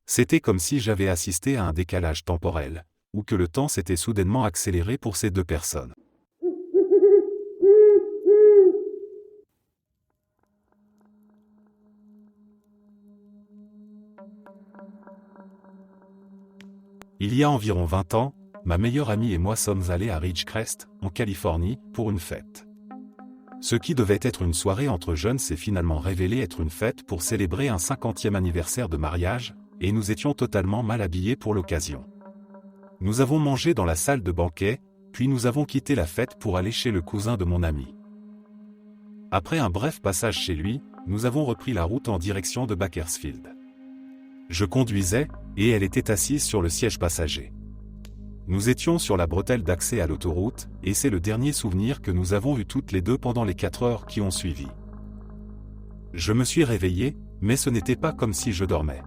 C'était comme si j'avais assisté à un décalage temporel, ou que le temps s'était soudainement accéléré pour ces deux personnes. Il y a environ 20 ans, ma meilleure amie et moi sommes allés à Ridgecrest, en Californie, pour une fête. Ce qui devait être une soirée entre jeunes s'est finalement révélé être une fête pour célébrer un 50e anniversaire de mariage, et nous étions totalement mal habillés pour l'occasion. Nous avons mangé dans la salle de banquet, puis nous avons quitté la fête pour aller chez le cousin de mon ami. Après un bref passage chez lui, nous avons repris la route en direction de Bakersfield. Je conduisais, et elle était assise sur le siège passager. Nous étions sur la bretelle d'accès à l'autoroute, et c'est le dernier souvenir que nous avons eu toutes les deux pendant les 4 heures qui ont suivi. Je me suis réveillé, mais ce n'était pas comme si je dormais.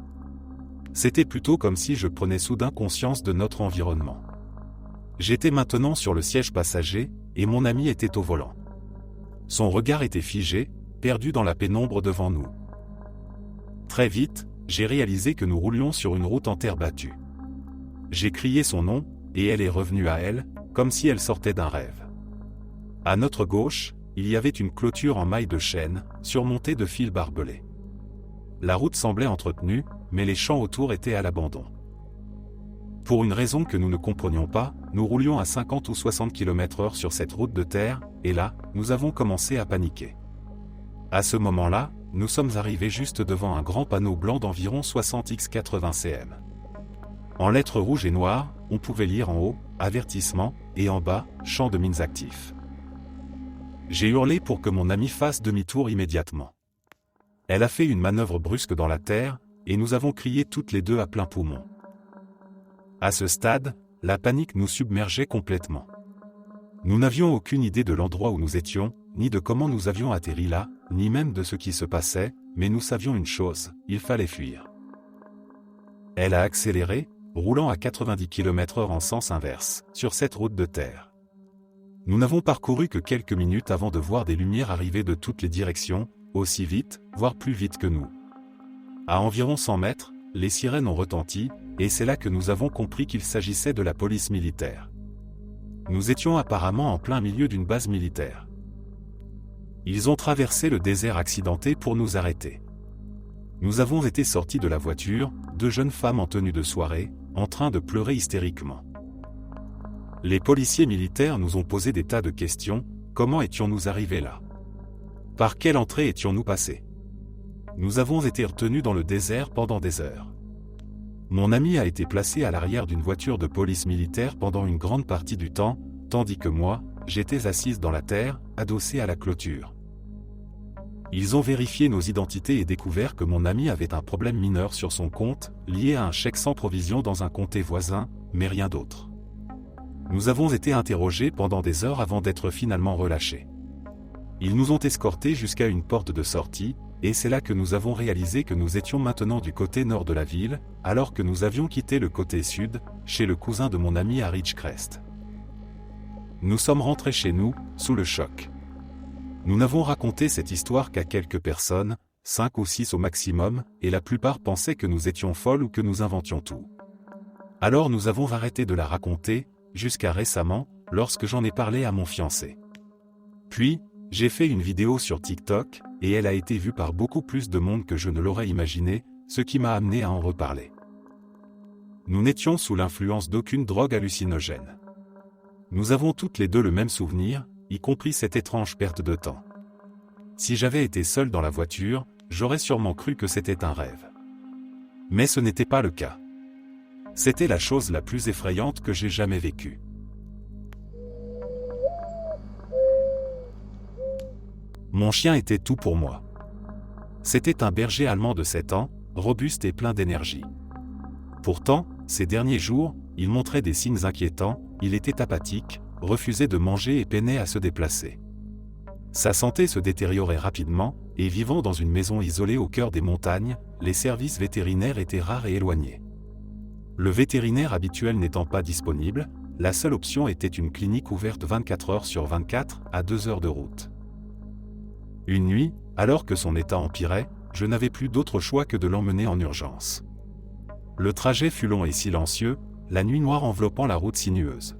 C'était plutôt comme si je prenais soudain conscience de notre environnement. J'étais maintenant sur le siège passager, et mon ami était au volant. Son regard était figé, perdu dans la pénombre devant nous. Très vite, j'ai réalisé que nous roulions sur une route en terre battue. J'ai crié son nom, et elle est revenue à elle, comme si elle sortait d'un rêve. À notre gauche, il y avait une clôture en mailles de chêne, surmontée de fils barbelés. La route semblait entretenue, mais les champs autour étaient à l'abandon. Pour une raison que nous ne comprenions pas, nous roulions à 50 ou 60 km/h sur cette route de terre, et là, nous avons commencé à paniquer. À ce moment-là, nous sommes arrivés juste devant un grand panneau blanc d'environ 60 x 80 cm. En lettres rouges et noires, on pouvait lire en haut « Avertissement » et en bas « Champ de mines actif ». J'ai hurlé pour que mon amie fasse demi-tour immédiatement. Elle a fait une manœuvre brusque dans la terre, et nous avons crié toutes les deux à plein poumon. À ce stade, la panique nous submergeait complètement. Nous n'avions aucune idée de l'endroit où nous étions, ni de comment nous avions atterri là, ni même de ce qui se passait, mais nous savions une chose, il fallait fuir. Elle a accéléré, roulant à 90 km/h en sens inverse, sur cette route de terre. Nous n'avons parcouru que quelques minutes avant de voir des lumières arriver de toutes les directions, aussi vite, voire plus vite que nous. À environ 100 mètres, les sirènes ont retenti, et c'est là que nous avons compris qu'il s'agissait de la police militaire. Nous étions apparemment en plein milieu d'une base militaire. Ils ont traversé le désert accidenté pour nous arrêter. Nous avons été sortis de la voiture, deux jeunes femmes en tenue de soirée, en train de pleurer hystériquement. Les policiers militaires nous ont posé des tas de questions, comment étions-nous arrivés là? Par quelle entrée étions-nous passés? Nous avons été retenus dans le désert pendant des heures. Mon ami a été placé à l'arrière d'une voiture de police militaire pendant une grande partie du temps, tandis que moi, j'étais assise dans la terre, adossée à la clôture. Ils ont vérifié nos identités et découvert que mon ami avait un problème mineur sur son compte, lié à un chèque sans provision dans un comté voisin, mais rien d'autre. Nous avons été interrogés pendant des heures avant d'être finalement relâchés. Ils nous ont escortés jusqu'à une porte de sortie, et c'est là que nous avons réalisé que nous étions maintenant du côté nord de la ville, alors que nous avions quitté le côté sud, chez le cousin de mon ami à Ridgecrest. Nous sommes rentrés chez nous, sous le choc. Nous n'avons raconté cette histoire qu'à quelques personnes, 5 ou 6 au maximum, et la plupart pensaient que nous étions folles ou que nous inventions tout. Alors nous avons arrêté de la raconter, jusqu'à récemment, lorsque j'en ai parlé à mon fiancé. Puis, j'ai fait une vidéo sur TikTok, et elle a été vue par beaucoup plus de monde que je ne l'aurais imaginé, ce qui m'a amené à en reparler. Nous n'étions sous l'influence d'aucune drogue hallucinogène. Nous avons toutes les deux le même souvenir, y compris cette étrange perte de temps. Si j'avais été seul dans la voiture, j'aurais sûrement cru que c'était un rêve. Mais ce n'était pas le cas. C'était la chose la plus effrayante que j'ai jamais vécue. Mon chien était tout pour moi. C'était un berger allemand de 7 ans, robuste et plein d'énergie. Pourtant, ces derniers jours, il montrait des signes inquiétants, il était apathique, refusait de manger et peinait à se déplacer. Sa santé se détériorait rapidement, et vivant dans une maison isolée au cœur des montagnes, les services vétérinaires étaient rares et éloignés. Le vétérinaire habituel n'étant pas disponible, la seule option était une clinique ouverte 24 heures sur 24, à 2 heures de route. Une nuit, alors que son état empirait, je n'avais plus d'autre choix que de l'emmener en urgence. Le trajet fut long et silencieux, la nuit noire enveloppant la route sinueuse.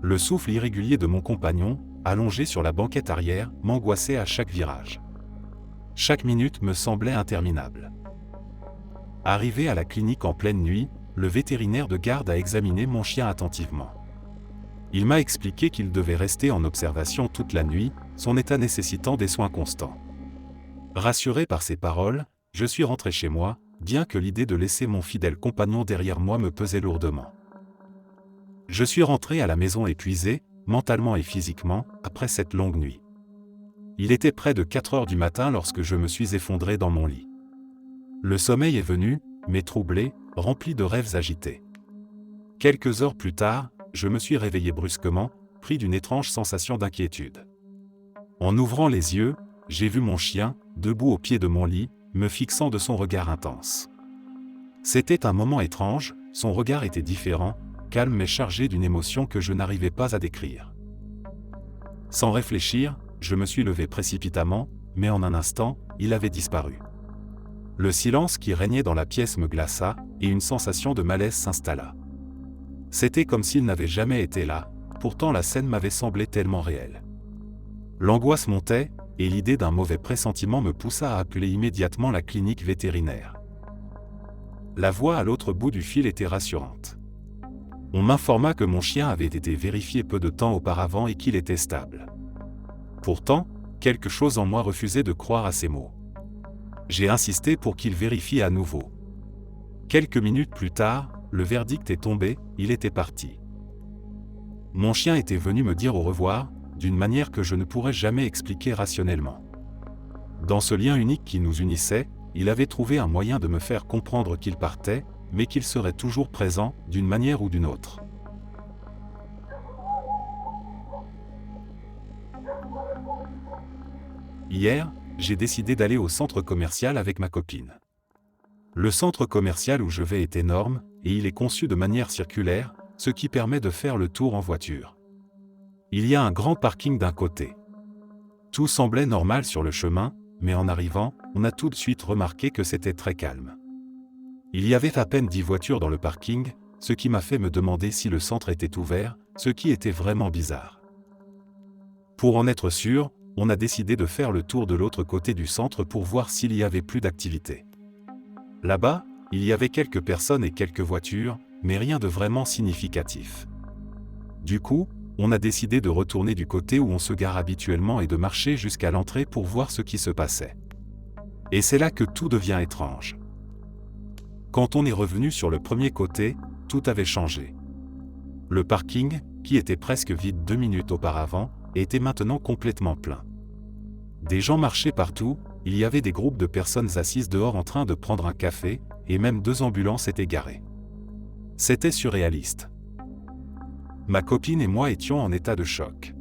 Le souffle irrégulier de mon compagnon, allongé sur la banquette arrière, m'angoissait à chaque virage. Chaque minute me semblait interminable. Arrivé à la clinique en pleine nuit, le vétérinaire de garde a examiné mon chien attentivement. Il m'a expliqué qu'il devait rester en observation toute la nuit, son état nécessitant des soins constants. Rassuré par ces paroles, je suis rentré chez moi, bien que l'idée de laisser mon fidèle compagnon derrière moi me pesait lourdement. Je suis rentré à la maison épuisé, mentalement et physiquement, après cette longue nuit. Il était près de 4 heures du matin lorsque je me suis effondré dans mon lit. Le sommeil est venu, mais troublé, rempli de rêves agités. Quelques heures plus tard, je me suis réveillé brusquement, pris d'une étrange sensation d'inquiétude. En ouvrant les yeux, j'ai vu mon chien, debout au pied de mon lit, me fixant de son regard intense. C'était un moment étrange, son regard était différent, calme mais chargé d'une émotion que je n'arrivais pas à décrire. Sans réfléchir, je me suis levé précipitamment, mais en un instant, il avait disparu. Le silence qui régnait dans la pièce me glaça, et une sensation de malaise s'installa. C'était comme s'il n'avait jamais été là, pourtant la scène m'avait semblé tellement réelle. L'angoisse montait, et l'idée d'un mauvais pressentiment me poussa à appeler immédiatement la clinique vétérinaire. La voix à l'autre bout du fil était rassurante. On m'informa que mon chien avait été vérifié peu de temps auparavant et qu'il était stable. Pourtant, quelque chose en moi refusait de croire à ces mots. J'ai insisté pour qu'il vérifie à nouveau. Quelques minutes plus tard, le verdict est tombé, il était parti. Mon chien était venu me dire au revoir, d'une manière que je ne pourrais jamais expliquer rationnellement. Dans ce lien unique qui nous unissait, il avait trouvé un moyen de me faire comprendre qu'il partait, mais qu'il serait toujours présent, d'une manière ou d'une autre. Hier, j'ai décidé d'aller au centre commercial avec ma copine. Le centre commercial où je vais est énorme, et il est conçu de manière circulaire, ce qui permet de faire le tour en voiture. Il y a un grand parking d'un côté. Tout semblait normal sur le chemin, mais en arrivant, on a tout de suite remarqué que c'était très calme. Il y avait à peine 10 voitures dans le parking, ce qui m'a fait me demander si le centre était ouvert, ce qui était vraiment bizarre. Pour en être sûr, on a décidé de faire le tour de l'autre côté du centre pour voir s'il y avait plus d'activité. Là-bas, il y avait quelques personnes et quelques voitures, mais rien de vraiment significatif. Du coup, on a décidé de retourner du côté où on se gare habituellement et de marcher jusqu'à l'entrée pour voir ce qui se passait. Et c'est là que tout devient étrange. Quand on est revenu sur le premier côté, tout avait changé. Le parking, qui était presque vide 2 minutes auparavant, était maintenant complètement plein. Des gens marchaient partout, il y avait des groupes de personnes assises dehors en train de prendre un café, et même 2 ambulances étaient garées. C'était surréaliste. Ma copine et moi étions en état de choc.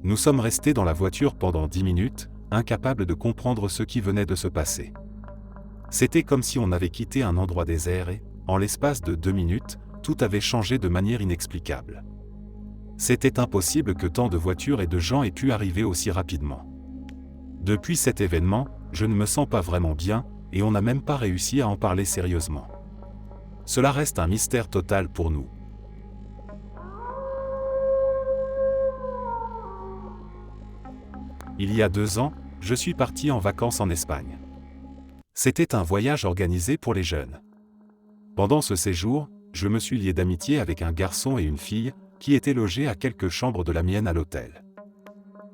Nous sommes restés dans la voiture pendant 10 minutes, incapables de comprendre ce qui venait de se passer. C'était comme si on avait quitté un endroit désert et, en l'espace de 2 minutes, tout avait changé de manière inexplicable. C'était impossible que tant de voitures et de gens aient pu arriver aussi rapidement. Depuis cet événement, je ne me sens pas vraiment bien, et on n'a même pas réussi à en parler sérieusement. Cela reste un mystère total pour nous. Il y a 2 ans, je suis parti en vacances en Espagne. C'était un voyage organisé pour les jeunes. Pendant ce séjour, je me suis lié d'amitié avec un garçon et une fille, qui étaient logés à quelques chambres de la mienne à l'hôtel.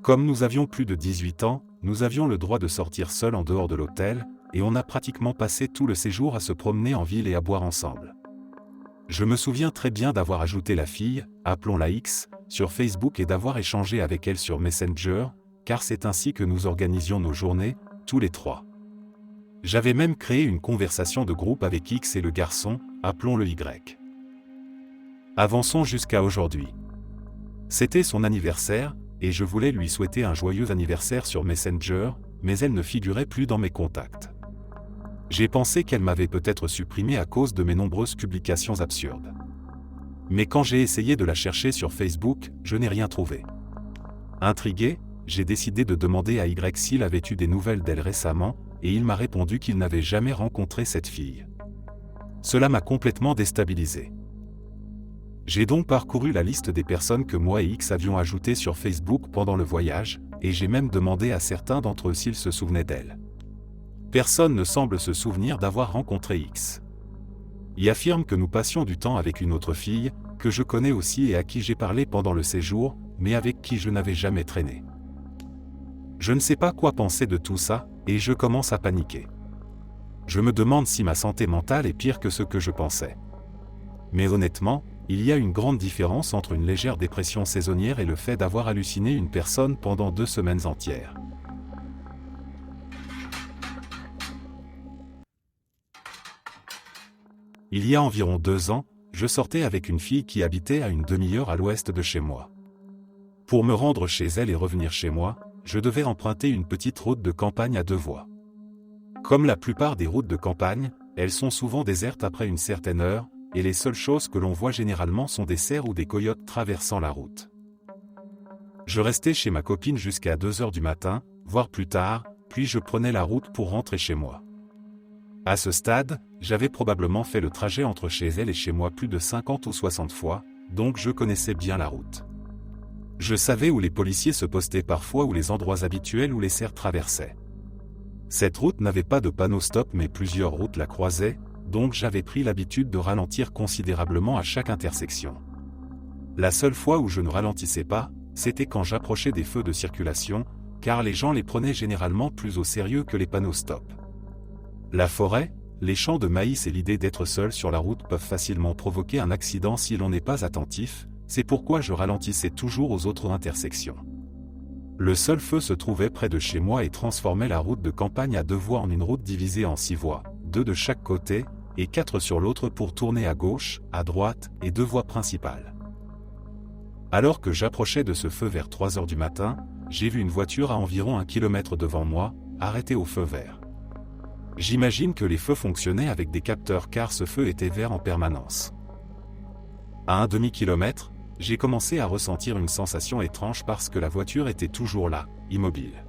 Comme nous avions plus de 18 ans, nous avions le droit de sortir seuls en dehors de l'hôtel, et on a pratiquement passé tout le séjour à se promener en ville et à boire ensemble. Je me souviens très bien d'avoir ajouté la fille, appelons-la X, sur Facebook et d'avoir échangé avec elle sur Messenger, car c'est ainsi que nous organisions nos journées, tous les 3. J'avais même créé une conversation de groupe avec X et le garçon, appelons-le Y. Avançons jusqu'à aujourd'hui. C'était son anniversaire, et je voulais lui souhaiter un joyeux anniversaire sur Messenger, mais elle ne figurait plus dans mes contacts. J'ai pensé qu'elle m'avait peut-être supprimé à cause de mes nombreuses publications absurdes. Mais quand j'ai essayé de la chercher sur Facebook, je n'ai rien trouvé. Intrigué, j'ai décidé de demander à Y s'il avait eu des nouvelles d'elle récemment, et il m'a répondu qu'il n'avait jamais rencontré cette fille. Cela m'a complètement déstabilisé. J'ai donc parcouru la liste des personnes que moi et X avions ajoutées sur Facebook pendant le voyage, et j'ai même demandé à certains d'entre eux s'ils se souvenaient d'elle. Personne ne semble se souvenir d'avoir rencontré X. Il affirme que nous passions du temps avec une autre fille, que je connais aussi et à qui j'ai parlé pendant le séjour, mais avec qui je n'avais jamais traîné. Je ne sais pas quoi penser de tout ça, et je commence à paniquer. Je me demande si ma santé mentale est pire que ce que je pensais. Mais honnêtement, il y a une grande différence entre une légère dépression saisonnière et le fait d'avoir halluciné une personne pendant 2 semaines entières. Il y a environ 2 ans, je sortais avec une fille qui habitait à une demi-heure à l'ouest de chez moi. Pour me rendre chez elle et revenir chez moi, je devais emprunter une petite route de campagne à 2 voies. Comme la plupart des routes de campagne, elles sont souvent désertes après une certaine heure, et les seules choses que l'on voit généralement sont des cerfs ou des coyotes traversant la route. Je restais chez ma copine jusqu'à 2 heures du matin, voire plus tard, puis je prenais la route pour rentrer chez moi. À ce stade, j'avais probablement fait le trajet entre chez elle et chez moi plus de 50 ou 60 fois, donc je connaissais bien la route. Je savais où les policiers se postaient parfois ou les endroits habituels où les cerfs traversaient. Cette route n'avait pas de panneau stop mais plusieurs routes la croisaient, donc j'avais pris l'habitude de ralentir considérablement à chaque intersection. La seule fois où je ne ralentissais pas, c'était quand j'approchais des feux de circulation, car les gens les prenaient généralement plus au sérieux que les panneaux stop. La forêt, les champs de maïs et l'idée d'être seul sur la route peuvent facilement provoquer un accident si l'on n'est pas attentif, c'est pourquoi je ralentissais toujours aux autres intersections. Le seul feu se trouvait près de chez moi et transformait la route de campagne à 2 voies en une route divisée en 6 voies, 2 de chaque côté, et 4 sur l'autre pour tourner à gauche, à droite, et 2 voies principales. Alors que j'approchais de ce feu vers 3 heures du matin, j'ai vu une voiture à environ 1 kilomètre devant moi, arrêtée au feu vert. J'imagine que les feux fonctionnaient avec des capteurs car ce feu était vert en permanence. À un demi-kilomètre, j'ai commencé à ressentir une sensation étrange parce que la voiture était toujours là, immobile.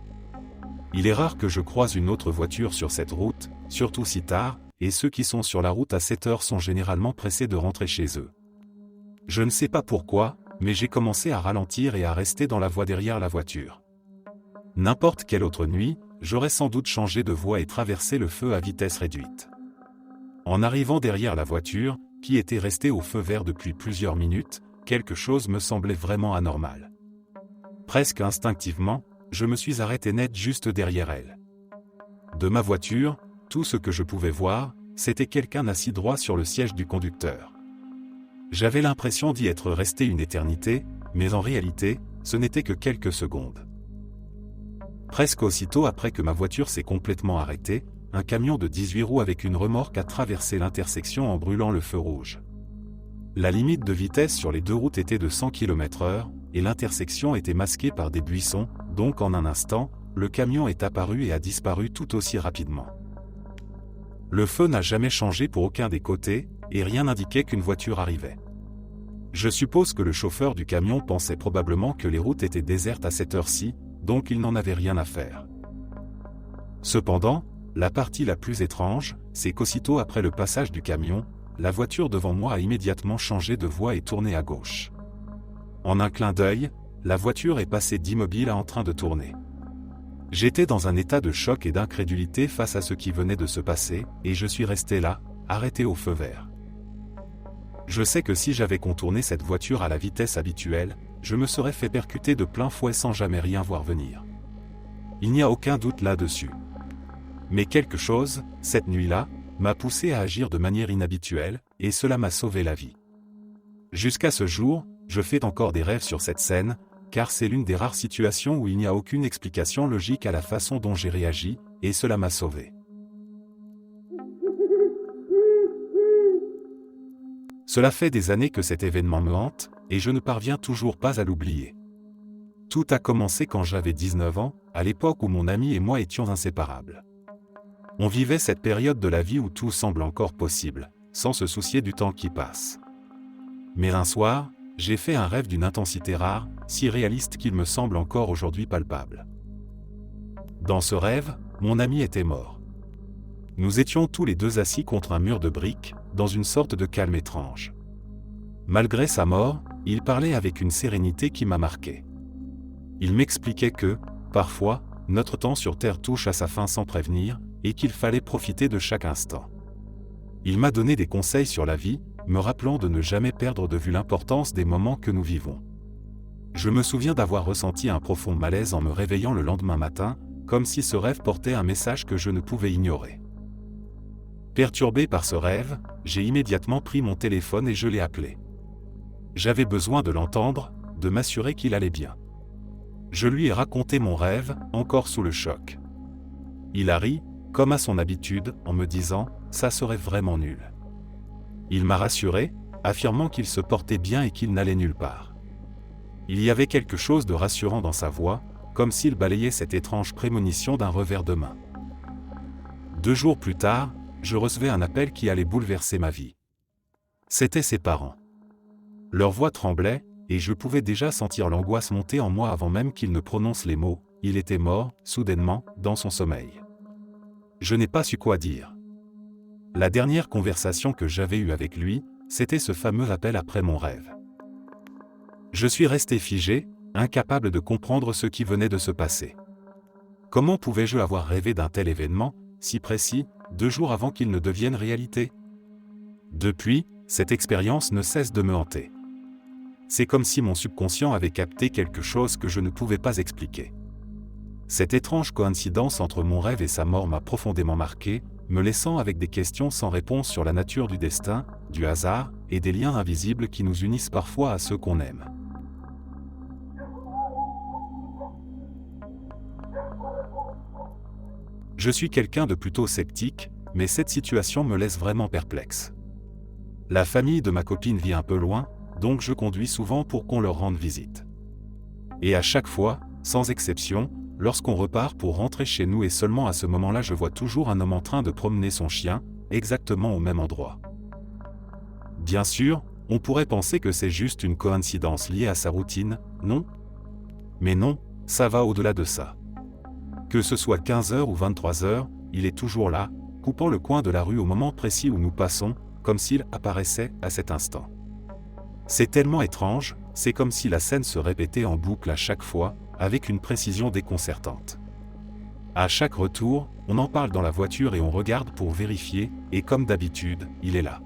Il est rare que je croise une autre voiture sur cette route, surtout si tard, et ceux qui sont sur la route à 7 heures sont généralement pressés de rentrer chez eux. Je ne sais pas pourquoi, mais j'ai commencé à ralentir et à rester dans la voie derrière la voiture. N'importe quelle autre nuit, j'aurais sans doute changé de voie et traversé le feu à vitesse réduite. En arrivant derrière la voiture, qui était restée au feu vert depuis plusieurs minutes, quelque chose me semblait vraiment anormal. Presque instinctivement, je me suis arrêté net juste derrière elle. De ma voiture, tout ce que je pouvais voir, c'était quelqu'un assis droit sur le siège du conducteur. J'avais l'impression d'y être resté une éternité, mais en réalité, ce n'était que quelques secondes. Presque aussitôt après que ma voiture s'est complètement arrêtée, un camion de 18 roues avec une remorque a traversé l'intersection en brûlant le feu rouge. La limite de vitesse sur les 2 routes était de 100 km/h, et l'intersection était masquée par des buissons, donc en un instant, le camion est apparu et a disparu tout aussi rapidement. Le feu n'a jamais changé pour aucun des côtés, et rien n'indiquait qu'une voiture arrivait. Je suppose que le chauffeur du camion pensait probablement que les routes étaient désertes à cette heure-ci, donc il n'en avait rien à faire. Cependant, la partie la plus étrange, c'est qu'aussitôt après le passage du camion, la voiture devant moi a immédiatement changé de voie et tourné à gauche. En un clin d'œil, la voiture est passée d'immobile à en train de tourner. J'étais dans un état de choc et d'incrédulité face à ce qui venait de se passer, et je suis resté là, arrêté au feu vert. Je sais que si j'avais contourné cette voiture à la vitesse habituelle, je me serais fait percuter de plein fouet sans jamais rien voir venir. Il n'y a aucun doute là-dessus. Mais quelque chose, cette nuit-là, m'a poussé à agir de manière inhabituelle, et cela m'a sauvé la vie. Jusqu'à ce jour, je fais encore des rêves sur cette scène, car c'est l'une des rares situations où il n'y a aucune explication logique à la façon dont j'ai réagi, et cela m'a sauvé. Cela fait des années que cet événement me hante, et je ne parviens toujours pas à l'oublier. Tout a commencé quand j'avais 19 ans, à l'époque où mon ami et moi étions inséparables. On vivait cette période de la vie où tout semble encore possible, sans se soucier du temps qui passe. Mais un soir, j'ai fait un rêve d'une intensité rare, si réaliste qu'il me semble encore aujourd'hui palpable. Dans ce rêve, mon ami était mort. Nous étions tous les deux assis contre un mur de briques, dans une sorte de calme étrange. Malgré sa mort, il parlait avec une sérénité qui m'a marqué. Il m'expliquait que, parfois, notre temps sur Terre touche à sa fin sans prévenir, et qu'il fallait profiter de chaque instant. Il m'a donné des conseils sur la vie, me rappelant de ne jamais perdre de vue l'importance des moments que nous vivons. Je me souviens d'avoir ressenti un profond malaise en me réveillant le lendemain matin, comme si ce rêve portait un message que je ne pouvais ignorer. Perturbé par ce rêve, j'ai immédiatement pris mon téléphone et je l'ai appelé. J'avais besoin de l'entendre, de m'assurer qu'il allait bien. Je lui ai raconté mon rêve, encore sous le choc. Il a ri, comme à son habitude, en me disant « ça serait vraiment nul ». Il m'a rassuré, affirmant qu'il se portait bien et qu'il n'allait nulle part. Il y avait quelque chose de rassurant dans sa voix, comme s'il balayait cette étrange prémonition d'un revers de main. 2 jours plus tard, je recevais un appel qui allait bouleverser ma vie. C'étaient ses parents. Leur voix tremblait, et je pouvais déjà sentir l'angoisse monter en moi avant même qu'il ne prononce les mots. Il était mort, soudainement, dans son sommeil. Je n'ai pas su quoi dire. La dernière conversation que j'avais eue avec lui, c'était ce fameux appel après mon rêve. Je suis resté figé, incapable de comprendre ce qui venait de se passer. Comment pouvais-je avoir rêvé d'un tel événement, si précis, 2 jours avant qu'il ne devienne réalité ? Depuis, cette expérience ne cesse de me hanter. C'est comme si mon subconscient avait capté quelque chose que je ne pouvais pas expliquer. Cette étrange coïncidence entre mon rêve et sa mort m'a profondément marqué, me laissant avec des questions sans réponse sur la nature du destin, du hasard, et des liens invisibles qui nous unissent parfois à ceux qu'on aime. Je suis quelqu'un de plutôt sceptique, mais cette situation me laisse vraiment perplexe. La famille de ma copine vit un peu loin, donc je conduis souvent pour qu'on leur rende visite. Et à chaque fois, sans exception, lorsqu'on repart pour rentrer chez nous et seulement à ce moment-là je vois toujours un homme en train de promener son chien, exactement au même endroit. Bien sûr, on pourrait penser que c'est juste une coïncidence liée à sa routine, non ? Mais non, ça va au-delà de ça. Que ce soit 15h ou 23h, il est toujours là, coupant le coin de la rue au moment précis où nous passons, comme s'il apparaissait à cet instant. C'est tellement étrange, c'est comme si la scène se répétait en boucle à chaque fois, avec une précision déconcertante. À chaque retour, on en parle dans la voiture et on regarde pour vérifier, et comme d'habitude, il est là.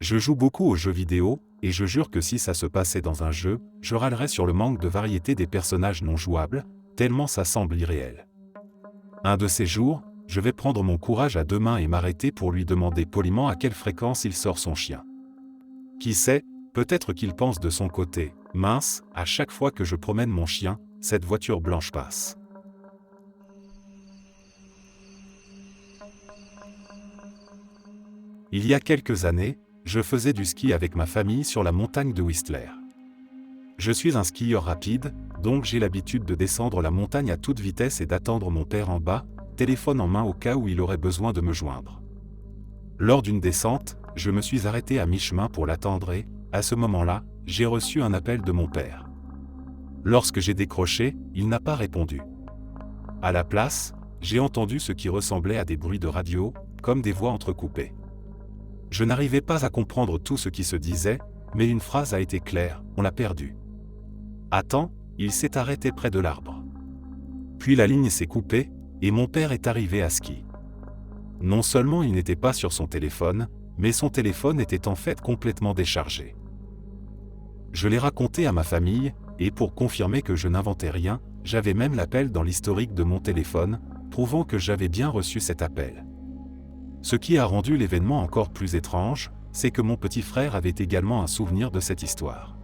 Je joue beaucoup aux jeux vidéo, et je jure que si ça se passait dans un jeu, je râlerais sur le manque de variété des personnages non jouables, tellement ça semble irréel. Un de ces jours, je vais prendre mon courage à 2 mains et m'arrêter pour lui demander poliment à quelle fréquence il sort son chien. Qui sait, peut-être qu'il pense de son côté, mince, à chaque fois que je promène mon chien, cette voiture blanche passe. Il y a quelques années, je faisais du ski avec ma famille sur la montagne de Whistler. Je suis un skieur rapide, donc j'ai l'habitude de descendre la montagne à toute vitesse et d'attendre mon père en bas, téléphone en main au cas où il aurait besoin de me joindre. Lors d'une descente, je me suis arrêté à mi-chemin pour l'attendre et, à ce moment-là, j'ai reçu un appel de mon père. Lorsque j'ai décroché, il n'a pas répondu. À la place, j'ai entendu ce qui ressemblait à des bruits de radio, comme des voix entrecoupées. Je n'arrivais pas à comprendre tout ce qui se disait, mais une phrase a été claire, on l'a perdu. Attends, il s'est arrêté près de l'arbre. Puis la ligne s'est coupée, et mon père est arrivé à ski. Non seulement il n'était pas sur son téléphone, mais son téléphone était en fait complètement déchargé. Je l'ai raconté à ma famille, et pour confirmer que je n'inventais rien, j'avais même l'appel dans l'historique de mon téléphone, prouvant que j'avais bien reçu cet appel. Ce qui a rendu l'événement encore plus étrange, c'est que mon petit frère avait également un souvenir de cette histoire.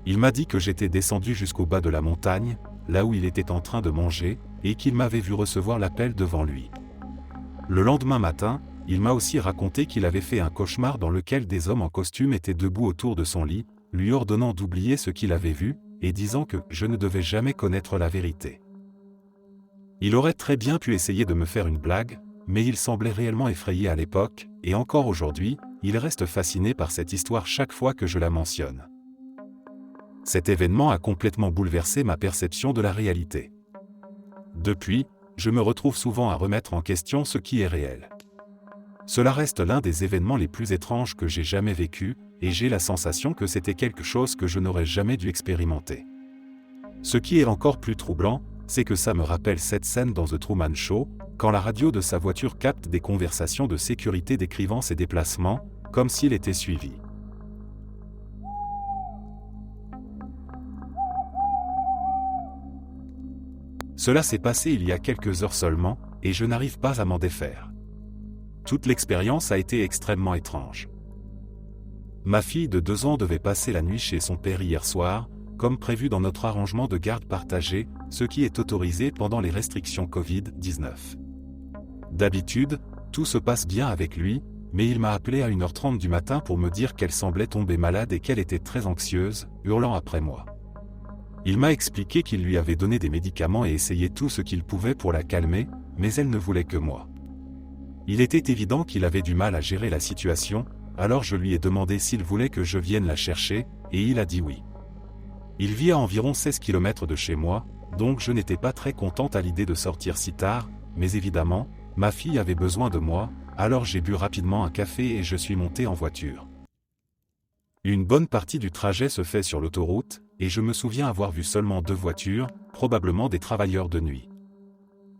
Il m'a dit que j'étais descendu jusqu'au bas de la montagne, là où il était en train de manger, et qu'il m'avait vu recevoir l'appel devant lui. Le lendemain matin, il m'a aussi raconté qu'il avait fait un cauchemar dans lequel des hommes en costume étaient debout autour de son lit, lui ordonnant d'oublier ce qu'il avait vu, et disant que je ne devais jamais connaître la vérité. Il aurait très bien pu essayer de me faire une blague, mais il semblait réellement effrayé à l'époque, et encore aujourd'hui, il reste fasciné par cette histoire chaque fois que je la mentionne. Cet événement a complètement bouleversé ma perception de la réalité. Depuis, je me retrouve souvent à remettre en question ce qui est réel. Cela reste l'un des événements les plus étranges que j'ai jamais vécu, et j'ai la sensation que c'était quelque chose que je n'aurais jamais dû expérimenter. Ce qui est encore plus troublant, c'est que ça me rappelle cette scène dans The Truman Show, quand la radio de sa voiture capte des conversations de sécurité décrivant ses déplacements, comme s'il était suivi. Cela s'est passé il y a quelques heures seulement, et je n'arrive pas à m'en défaire. Toute l'expérience a été extrêmement étrange. Ma fille de 2 ans devait passer la nuit chez son père hier soir, comme prévu dans notre arrangement de garde partagée, ce qui est autorisé pendant les restrictions Covid-19. D'habitude, tout se passe bien avec lui, mais il m'a appelé à 1h30 du matin pour me dire qu'elle semblait tomber malade et qu'elle était très anxieuse, hurlant après moi. Il m'a expliqué qu'il lui avait donné des médicaments et essayé tout ce qu'il pouvait pour la calmer, mais elle ne voulait que moi. Il était évident qu'il avait du mal à gérer la situation, alors je lui ai demandé s'il voulait que je vienne la chercher, et il a dit oui. Il vit à environ 16 km de chez moi, donc je n'étais pas très contente à l'idée de sortir si tard, mais évidemment, ma fille avait besoin de moi, alors j'ai bu rapidement un café et je suis monté en voiture. Une bonne partie du trajet se fait sur l'autoroute, et je me souviens avoir vu seulement 2 voitures, probablement des travailleurs de nuit.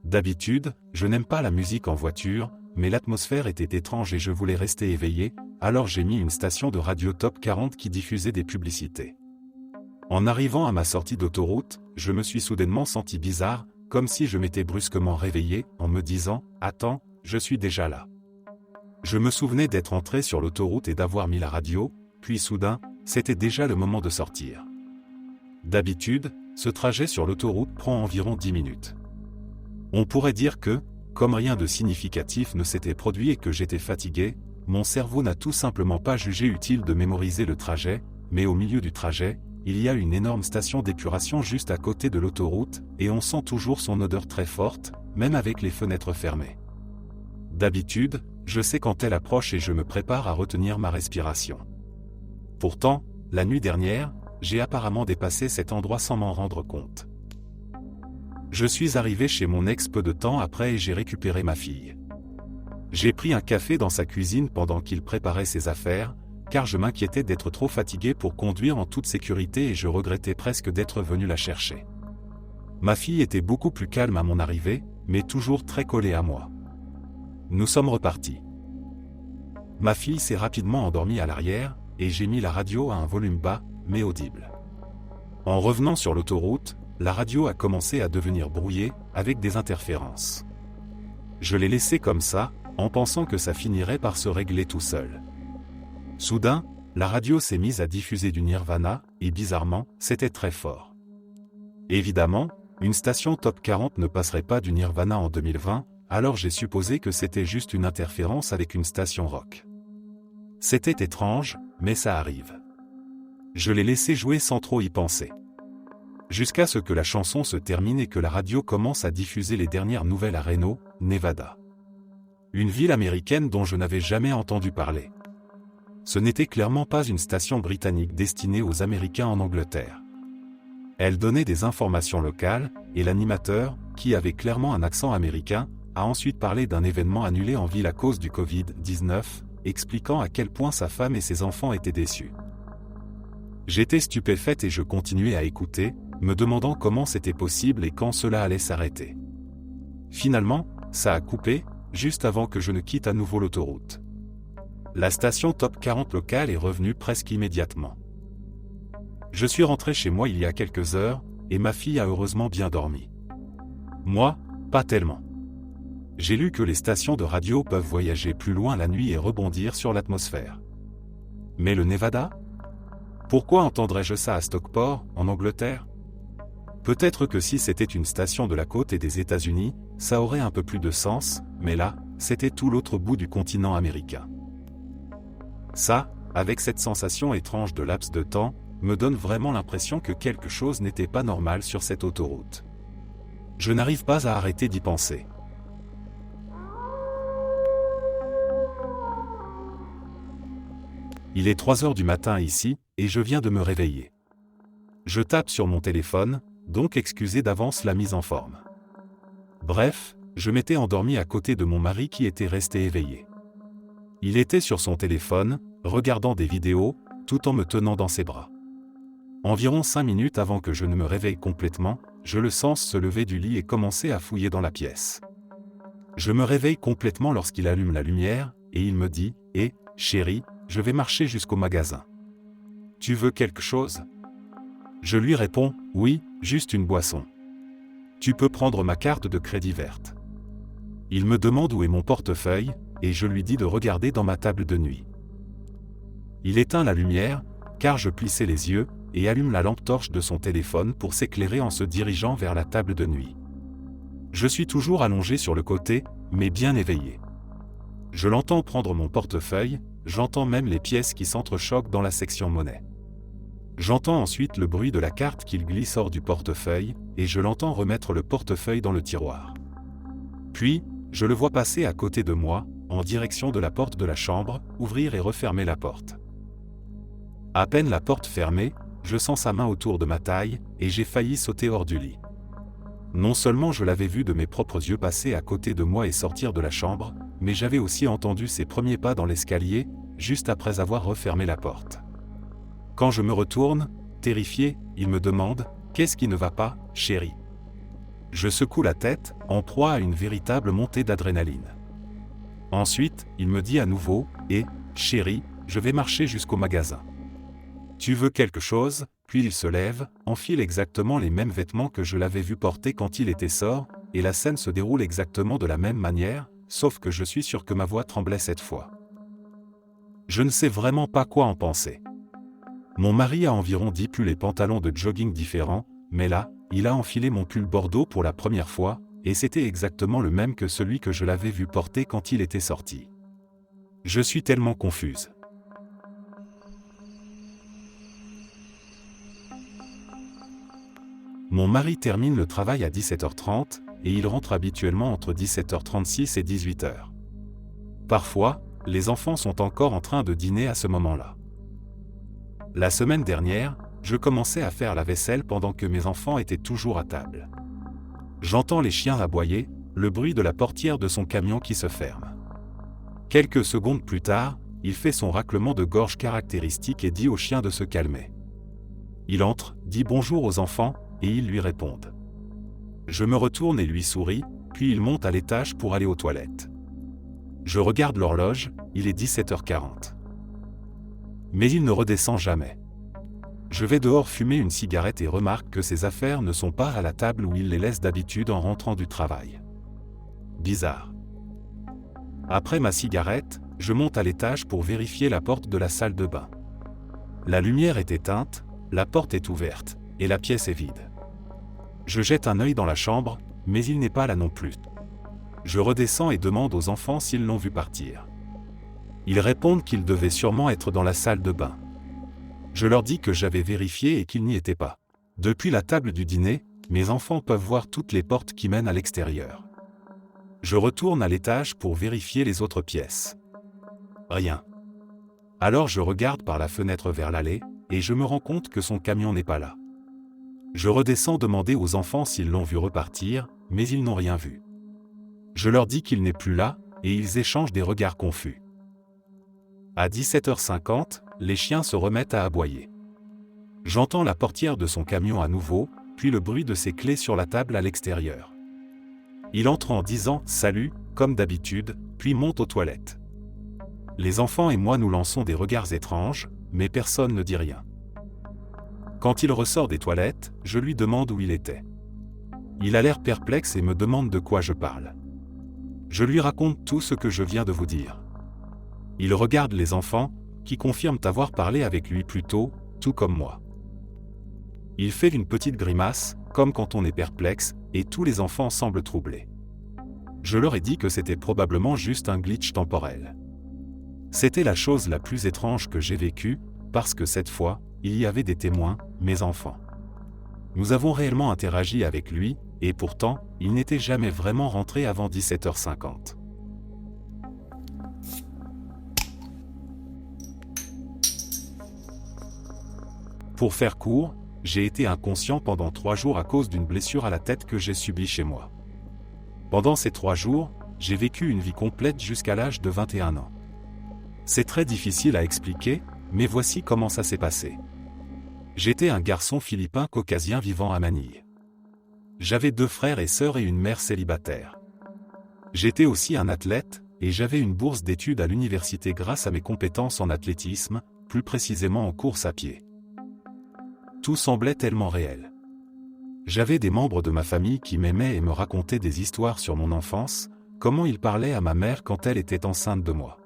D'habitude, je n'aime pas la musique en voiture, mais l'atmosphère était étrange et je voulais rester éveillé, alors j'ai mis une station de radio Top 40 qui diffusait des publicités. En arrivant à ma sortie d'autoroute, je me suis soudainement senti bizarre, comme si je m'étais brusquement réveillé, en me disant « Attends, je suis déjà là ». Je me souvenais d'être entré sur l'autoroute et d'avoir mis la radio, puis soudain, c'était déjà le moment de sortir. D'habitude, ce trajet sur l'autoroute prend environ 10 minutes. On pourrait dire que, comme rien de significatif ne s'était produit et que j'étais fatigué, mon cerveau n'a tout simplement pas jugé utile de mémoriser le trajet, mais au milieu du trajet, il y a une énorme station d'épuration juste à côté de l'autoroute, et on sent toujours son odeur très forte, même avec les fenêtres fermées. D'habitude, je sais quand elle approche et je me prépare à retenir ma respiration. Pourtant, la nuit dernière, j'ai apparemment dépassé cet endroit sans m'en rendre compte. Je suis arrivé chez mon ex peu de temps après et j'ai récupéré ma fille. J'ai pris un café dans sa cuisine pendant qu'il préparait ses affaires, car je m'inquiétais d'être trop fatigué pour conduire en toute sécurité et je regrettais presque d'être venu la chercher. Ma fille était beaucoup plus calme à mon arrivée, mais toujours très collée à moi. Nous sommes repartis. Ma fille s'est rapidement endormie à l'arrière, et j'ai mis la radio à un volume bas, mais audible. En revenant sur l'autoroute, la radio a commencé à devenir brouillée, avec des interférences. Je l'ai laissée comme ça, en pensant que ça finirait par se régler tout seul. Soudain, la radio s'est mise à diffuser du Nirvana, et bizarrement, c'était très fort. Évidemment, une station Top 40 ne passerait pas du Nirvana en 2020, alors j'ai supposé que c'était juste une interférence avec une station rock. C'était étrange, mais ça arrive. Je l'ai laissé jouer sans trop y penser. Jusqu'à ce que la chanson se termine et que la radio commence à diffuser les dernières nouvelles à Reno, Nevada. Une ville américaine dont je n'avais jamais entendu parler. Ce n'était clairement pas une station britannique destinée aux Américains en Angleterre. Elle donnait des informations locales, et l'animateur, qui avait clairement un accent américain, a ensuite parlé d'un événement annulé en ville à cause du Covid-19, expliquant à quel point sa femme et ses enfants étaient déçus. J'étais stupéfaite et je continuais à écouter, me demandant comment c'était possible et quand cela allait s'arrêter. Finalement, ça a coupé, juste avant que je ne quitte à nouveau l'autoroute. La station Top 40 locale est revenue presque immédiatement. Je suis rentré chez moi il y a quelques heures, et ma fille a heureusement bien dormi. Moi, pas tellement. J'ai lu que les stations de radio peuvent voyager plus loin la nuit et rebondir sur l'atmosphère. Mais le Nevada ? Pourquoi entendrais-je ça à Stockport, en Angleterre ? Peut-être que si c'était une station de la côte et des États-Unis, ça aurait un peu plus de sens, mais là, c'était tout l'autre bout du continent américain. Ça, avec cette sensation étrange de laps de temps, me donne vraiment l'impression que quelque chose n'était pas normal sur cette autoroute. Je n'arrive pas à arrêter d'y penser. Il est 3 heures du matin ici, et je viens de me réveiller. Je tape sur mon téléphone, donc excusez d'avance la mise en forme. Bref, je m'étais endormi à côté de mon mari qui était resté éveillé. Il était sur son téléphone, regardant des vidéos, tout en me tenant dans ses bras. Environ 5 minutes avant que je ne me réveille complètement, je le sens se lever du lit et commencer à fouiller dans la pièce. Je me réveille complètement lorsqu'il allume la lumière, et il me dit « Hé, chérie, je vais marcher jusqu'au magasin. Tu veux quelque chose ?» Je lui réponds « Oui, juste une boisson. Tu peux prendre ma carte de crédit verte. » Il me demande où est mon portefeuille, et je lui dis de regarder dans ma table de nuit. Il éteint la lumière, car je plissais les yeux, et allume la lampe torche de son téléphone pour s'éclairer en se dirigeant vers la table de nuit. Je suis toujours allongé sur le côté, mais bien éveillé. Je l'entends prendre mon portefeuille, j'entends même les pièces qui s'entrechoquent dans la section monnaie. J'entends ensuite le bruit de la carte qu'il glisse hors du portefeuille, et je l'entends remettre le portefeuille dans le tiroir. Puis, je le vois passer à côté de moi, en direction de la porte de la chambre, ouvrir et refermer la porte. À peine la porte fermée, je sens sa main autour de ma taille, et j'ai failli sauter hors du lit. Non seulement je l'avais vu de mes propres yeux passer à côté de moi et sortir de la chambre, mais j'avais aussi entendu ses premiers pas dans l'escalier, juste après avoir refermé la porte. Quand je me retourne, terrifié, il me demande « Qu'est-ce qui ne va pas, chérie ?» Je secoue la tête, en proie à une véritable montée d'adrénaline. Ensuite, il me dit à nouveau « Et, chérie, je vais marcher jusqu'au magasin. Tu veux quelque chose ?» Puis il se lève, enfile exactement les mêmes vêtements que je l'avais vu porter quand il était sort, et la scène se déroule exactement de la même manière, sauf que je suis sûr que ma voix tremblait cette fois. Je ne sais vraiment pas quoi en penser. Mon mari a environ 10 pulls et pantalons de jogging différents, mais là, il a enfilé mon pull bordeaux pour la première fois, et c'était exactement le même que celui que je l'avais vu porter quand il était sorti. Je suis tellement confuse. Mon mari termine le travail à 17h30, et il rentre habituellement entre 17h36 et 18h. Parfois, les enfants sont encore en train de dîner à ce moment-là. La semaine dernière, je commençais à faire la vaisselle pendant que mes enfants étaient toujours à table. J'entends les chiens aboyer, le bruit de la portière de son camion qui se ferme. Quelques secondes plus tard, il fait son raclement de gorge caractéristique et dit aux chiens de se calmer. Il entre, dit bonjour aux enfants, et ils lui répondent. Je me retourne et lui souris, puis il monte à l'étage pour aller aux toilettes. Je regarde l'horloge, il est 17h40. Mais il ne redescend jamais. Je vais dehors fumer une cigarette et remarque que ses affaires ne sont pas à la table où il les laisse d'habitude en rentrant du travail. Bizarre. Après ma cigarette, je monte à l'étage pour vérifier la porte de la salle de bain. La lumière est éteinte, la porte est ouverte, et la pièce est vide. Je jette un œil dans la chambre, mais il n'est pas là non plus. Je redescends et demande aux enfants s'ils l'ont vu partir. Ils répondent qu'ils devaient sûrement être dans la salle de bain. Je leur dis que j'avais vérifié et qu'ils n'y étaient pas. Depuis la table du dîner, mes enfants peuvent voir toutes les portes qui mènent à l'extérieur. Je retourne à l'étage pour vérifier les autres pièces. Rien. Alors je regarde par la fenêtre vers l'allée, et je me rends compte que son camion n'est pas là. Je redescends demander aux enfants s'ils l'ont vu repartir, mais ils n'ont rien vu. Je leur dis qu'il n'est plus là, et ils échangent des regards confus. À 17h50, les chiens se remettent à aboyer. J'entends la portière de son camion à nouveau, puis le bruit de ses clés sur la table à l'extérieur. Il entre en disant « Salut », comme d'habitude, puis monte aux toilettes. Les enfants et moi nous lançons des regards étranges, mais personne ne dit rien. Quand il ressort des toilettes, je lui demande où il était. Il a l'air perplexe et me demande de quoi je parle. Je lui raconte tout ce que je viens de vous dire. Il regarde les enfants, qui confirment avoir parlé avec lui plus tôt, tout comme moi. Il fait une petite grimace, comme quand on est perplexe, et tous les enfants semblent troublés. Je leur ai dit que c'était probablement juste un glitch temporel. C'était la chose la plus étrange que j'ai vécue, parce que cette fois, il y avait des témoins, mes enfants. Nous avons réellement interagi avec lui, et pourtant, il n'était jamais vraiment rentré avant 17h50. Pour faire court, j'ai été inconscient pendant 3 jours à cause d'une blessure à la tête que j'ai subie chez moi. Pendant ces 3 jours, j'ai vécu une vie complète jusqu'à l'âge de 21 ans. C'est très difficile à expliquer, mais voici comment ça s'est passé. J'étais un garçon philippin caucasien vivant à Manille. J'avais 2 frères et sœurs et une mère célibataire. J'étais aussi un athlète, et j'avais une bourse d'études à l'université grâce à mes compétences en athlétisme, plus précisément en course à pied. Tout semblait tellement réel. J'avais des membres de ma famille qui m'aimaient et me racontaient des histoires sur mon enfance, comment ils parlaient à ma mère quand elle était enceinte de moi.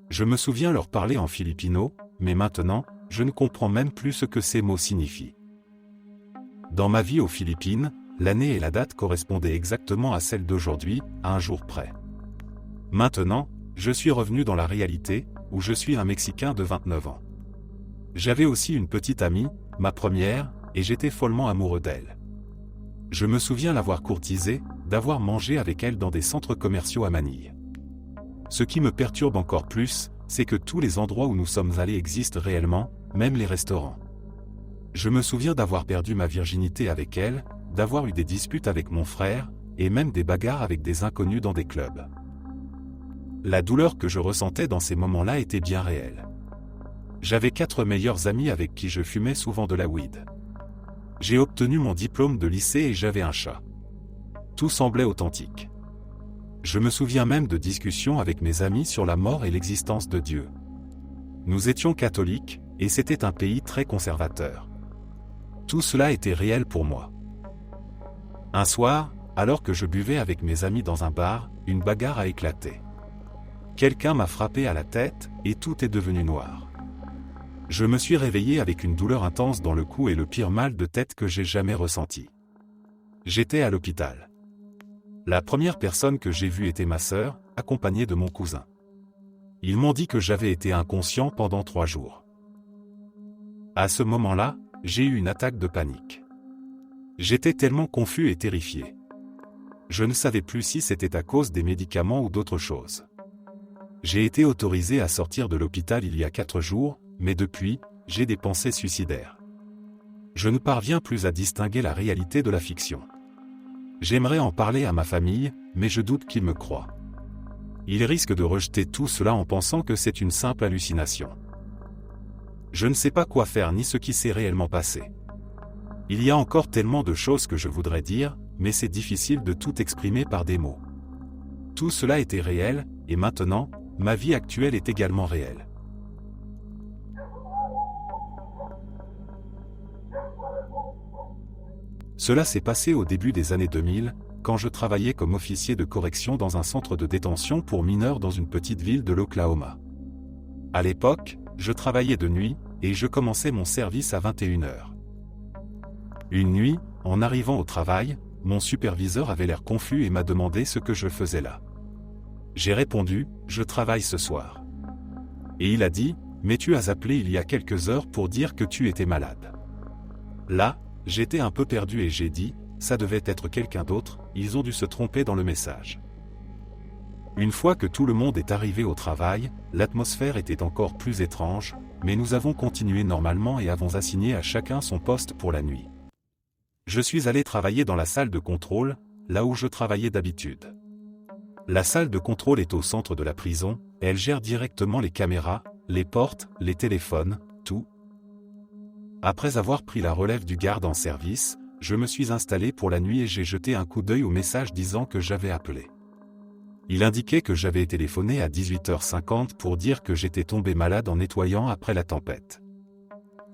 Je me souviens leur parler en filipino, mais maintenant, je ne comprends même plus ce que ces mots signifient. Dans ma vie aux Philippines, l'année et la date correspondaient exactement à celle d'aujourd'hui, à un jour près. Maintenant, je suis revenu dans la réalité, où je suis un Mexicain de 29 ans. J'avais aussi une petite amie, ma première, et j'étais follement amoureux d'elle. Je me souviens l'avoir courtisée, d'avoir mangé avec elle dans des centres commerciaux à Manille. Ce qui me perturbe encore plus, c'est que tous les endroits où nous sommes allés existent réellement, même les restaurants. Je me souviens d'avoir perdu ma virginité avec elle, d'avoir eu des disputes avec mon frère, et même des bagarres avec des inconnus dans des clubs. La douleur que je ressentais dans ces moments-là était bien réelle. J'avais 4 meilleurs amis avec qui je fumais souvent de la weed. J'ai obtenu mon diplôme de lycée et j'avais un chat. Tout semblait authentique. Je me souviens même de discussions avec mes amis sur la mort et l'existence de Dieu. Nous étions catholiques, et c'était un pays très conservateur. Tout cela était réel pour moi. Un soir, alors que je buvais avec mes amis dans un bar, une bagarre a éclaté. Quelqu'un m'a frappé à la tête, et tout est devenu noir. Je me suis réveillé avec une douleur intense dans le cou et le pire mal de tête que j'ai jamais ressenti. J'étais à l'hôpital. La première personne que j'ai vue était ma sœur, accompagnée de mon cousin. Ils m'ont dit que j'avais été inconscient pendant 3 jours. À ce moment-là, j'ai eu une attaque de panique. J'étais tellement confus et terrifié. Je ne savais plus si c'était à cause des médicaments ou d'autre chose. J'ai été autorisé à sortir de l'hôpital il y a 4 jours, mais depuis, j'ai des pensées suicidaires. Je ne parviens plus à distinguer la réalité de la fiction. J'aimerais en parler à ma famille, mais je doute qu'ils me croient. Ils risquent de rejeter tout cela en pensant que c'est une simple hallucination. Je ne sais pas quoi faire ni ce qui s'est réellement passé. Il y a encore tellement de choses que je voudrais dire, mais c'est difficile de tout exprimer par des mots. Tout cela était réel, et maintenant, ma vie actuelle est également réelle. Cela s'est passé au début des années 2000, quand je travaillais comme officier de correction dans un centre de détention pour mineurs dans une petite ville de l'Oklahoma. À l'époque, je travaillais de nuit, et je commençais mon service à 21h. Une nuit, en arrivant au travail, mon superviseur avait l'air confus et m'a demandé ce que je faisais là. J'ai répondu, « Je travaille ce soir. » Et il a dit, « Mais tu as appelé il y a quelques heures pour dire que tu étais malade. » Là, j'étais un peu perdu et j'ai dit, « Ça devait être quelqu'un d'autre, ils ont dû se tromper dans le message. » Une fois que tout le monde est arrivé au travail, l'atmosphère était encore plus étrange, mais nous avons continué normalement et avons assigné à chacun son poste pour la nuit. Je suis allé travailler dans la salle de contrôle, là où je travaillais d'habitude. La salle de contrôle est au centre de la prison, et elle gère directement les caméras, les portes, les téléphones, tout. Après avoir pris la relève du garde en service, je me suis installé pour la nuit et j'ai jeté un coup d'œil au message disant que j'avais appelé. Il indiquait que j'avais téléphoné à 18h50 pour dire que j'étais tombé malade en nettoyant après la tempête.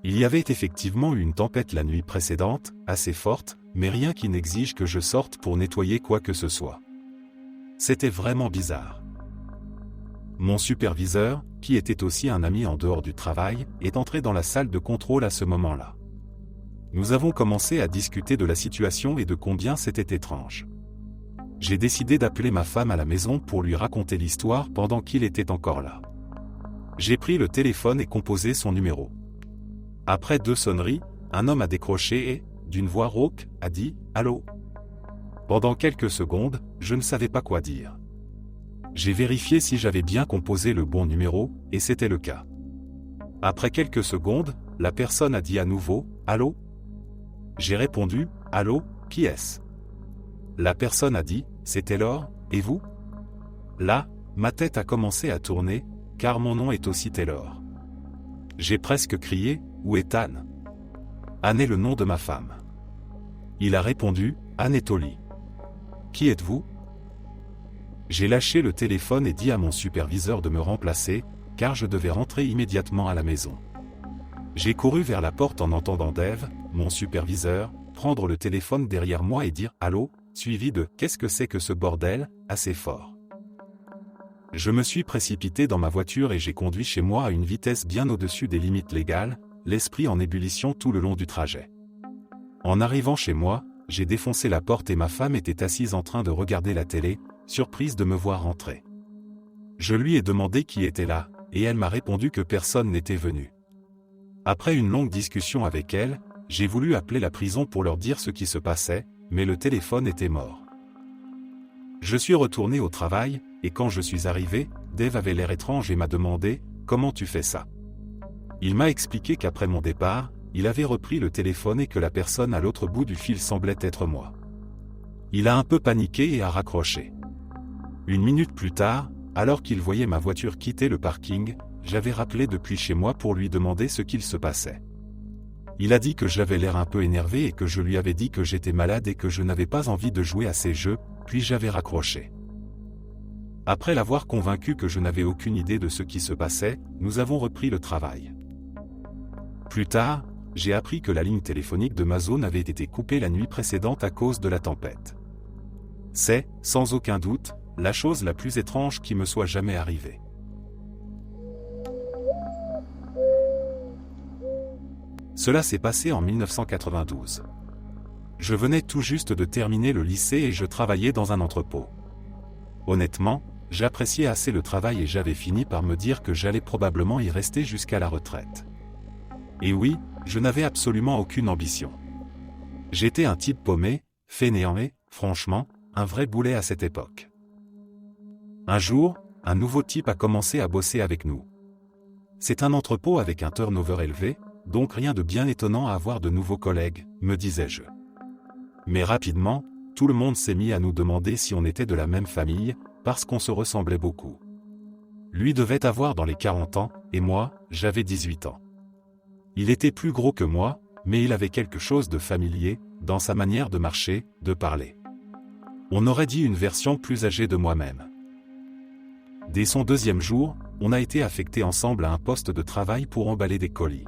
Il y avait effectivement eu une tempête la nuit précédente, assez forte, mais rien qui n'exige que je sorte pour nettoyer quoi que ce soit. C'était vraiment bizarre. Mon superviseur, qui était aussi un ami en dehors du travail, est entré dans la salle de contrôle à ce moment-là. Nous avons commencé à discuter de la situation et de combien c'était étrange. J'ai décidé d'appeler ma femme à la maison pour lui raconter l'histoire pendant qu'il était encore là. J'ai pris le téléphone et composé son numéro. Après 2 sonneries, un homme a décroché et, d'une voix rauque, a dit « Allô ?» Pendant quelques secondes, je ne savais pas quoi dire. J'ai vérifié si j'avais bien composé le bon numéro, et c'était le cas. Après quelques secondes, la personne a dit à nouveau « Allô ?» J'ai répondu « Allô, qui est-ce ?» La personne a dit « C'est Taylor, et vous ?» Là, ma tête a commencé à tourner, car mon nom est aussi Taylor. J'ai presque crié, où est Anne? Anne est le nom de ma femme. Il a répondu, Anne est au lit. Qui êtes-vous? J'ai lâché le téléphone et dit à mon superviseur de me remplacer, car je devais rentrer immédiatement à la maison. J'ai couru vers la porte en entendant Dave, mon superviseur, prendre le téléphone derrière moi et dire « Allô ?» suivi de « Qu'est-ce que c'est que ce bordel ?» assez fort. Je me suis précipité dans ma voiture et j'ai conduit chez moi à une vitesse bien au-dessus des limites légales, l'esprit en ébullition tout le long du trajet. En arrivant chez moi, j'ai défoncé la porte et ma femme était assise en train de regarder la télé, surprise de me voir rentrer. Je lui ai demandé qui était là, et elle m'a répondu que personne n'était venu. Après une longue discussion avec elle, j'ai voulu appeler la prison pour leur dire ce qui se passait, mais le téléphone était mort. Je suis retourné au travail, et quand je suis arrivé, Dave avait l'air étrange et m'a demandé « Comment tu fais ça ?» Il m'a expliqué qu'après mon départ, il avait repris le téléphone et que la personne à l'autre bout du fil semblait être moi. Il a un peu paniqué et a raccroché. Une minute plus tard, alors qu'il voyait ma voiture quitter le parking, j'avais rappelé depuis chez moi pour lui demander ce qu'il se passait. Il a dit que j'avais l'air un peu énervé et que je lui avais dit que j'étais malade et que je n'avais pas envie de jouer à ces jeux, puis j'avais raccroché. Après l'avoir convaincu que je n'avais aucune idée de ce qui se passait, nous avons repris le travail. Plus tard, j'ai appris que la ligne téléphonique de ma zone avait été coupée la nuit précédente à cause de la tempête. C'est, sans aucun doute, la chose la plus étrange qui me soit jamais arrivée. Cela s'est passé en 1992. Je venais tout juste de terminer le lycée et je travaillais dans un entrepôt. Honnêtement, j'appréciais assez le travail et j'avais fini par me dire que j'allais probablement y rester jusqu'à la retraite. Et oui, je n'avais absolument aucune ambition. J'étais un type paumé, fainéant et, franchement, un vrai boulet à cette époque. Un jour, un nouveau type a commencé à bosser avec nous. C'est un entrepôt avec un turnover élevé, donc rien de bien étonnant à avoir de nouveaux collègues, me disais-je. Mais rapidement, tout le monde s'est mis à nous demander si on était de la même famille, parce qu'on se ressemblait beaucoup. Lui devait avoir dans les 40 ans, et moi, j'avais 18 ans. Il était plus gros que moi, mais il avait quelque chose de familier, dans sa manière de marcher, de parler. On aurait dit une version plus âgée de moi-même. Dès son deuxième jour, on a été affectés ensemble à un poste de travail pour emballer des colis.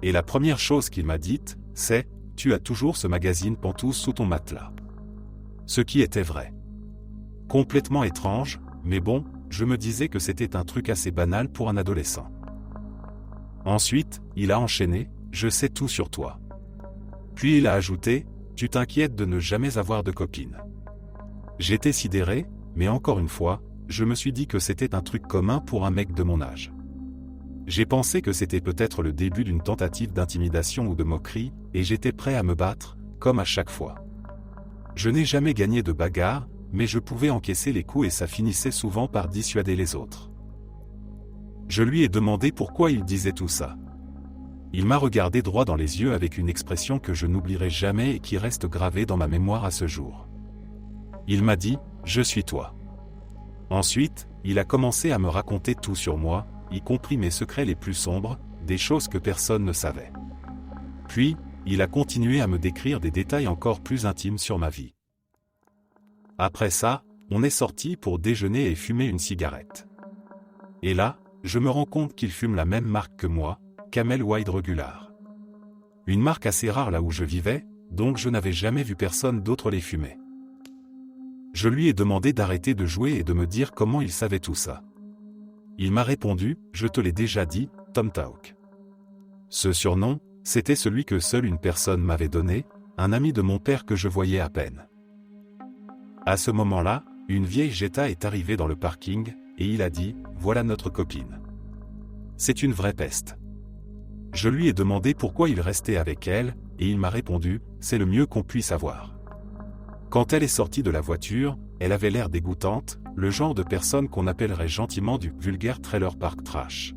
Et la première chose qu'il m'a dite, c'est « Tu as toujours ce magazine Pantouse sous ton matelas ». Ce qui était vrai. Complètement étrange, mais bon, je me disais que c'était un truc assez banal pour un adolescent. Ensuite, il a enchaîné « Je sais tout sur toi ». Puis il a ajouté « Tu t'inquiètes de ne jamais avoir de copine ». J'étais sidéré, mais encore une fois, je me suis dit que c'était un truc commun pour un mec de mon âge. J'ai pensé que c'était peut-être le début d'une tentative d'intimidation ou de moquerie, et j'étais prêt à me battre, comme à chaque fois. Je n'ai jamais gagné de bagarre, mais je pouvais encaisser les coups et ça finissait souvent par dissuader les autres. Je lui ai demandé pourquoi il disait tout ça. Il m'a regardé droit dans les yeux avec une expression que je n'oublierai jamais et qui reste gravée dans ma mémoire à ce jour. Il m'a dit « Je suis toi ». Ensuite, il a commencé à me raconter tout sur moi, y compris mes secrets les plus sombres, des choses que personne ne savait. Puis, il a continué à me décrire des détails encore plus intimes sur ma vie. Après ça, on est sortis pour déjeuner et fumer une cigarette. Et là, je me rends compte qu'il fume la même marque que moi, Camel White Regular. Une marque assez rare là où je vivais, donc je n'avais jamais vu personne d'autre les fumer. Je lui ai demandé d'arrêter de jouer et de me dire comment il savait tout ça. Il m'a répondu, je te l'ai déjà dit, Tom Talk. Ce surnom, c'était celui que seule une personne m'avait donné, un ami de mon père que je voyais à peine. À ce moment-là, une vieille Jetta est arrivée dans le parking, et il a dit, voilà notre copine. C'est une vraie peste. Je lui ai demandé pourquoi il restait avec elle, et il m'a répondu, c'est le mieux qu'on puisse avoir. Quand elle est sortie de la voiture, elle avait l'air dégoûtante, le genre de personne qu'on appellerait gentiment du vulgaire trailer park trash.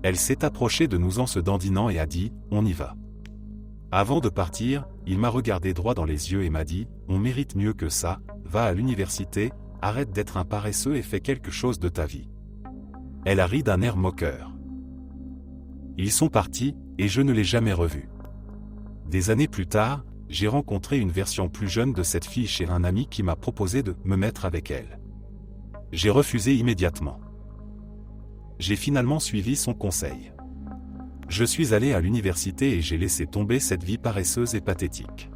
Elle s'est approchée de nous en se dandinant et a dit « On y va ». Avant de partir, il m'a regardé droit dans les yeux et m'a dit « On mérite mieux que ça, va à l'université, arrête d'être un paresseux et fais quelque chose de ta vie ». Elle a ri d'un air moqueur. Ils sont partis, et je ne l'ai jamais revue. Des années plus tard, j'ai rencontré une version plus jeune de cette fille chez un ami qui m'a proposé de me mettre avec elle. J'ai refusé immédiatement. J'ai finalement suivi son conseil. Je suis allé à l'université et j'ai laissé tomber cette vie paresseuse et pathétique.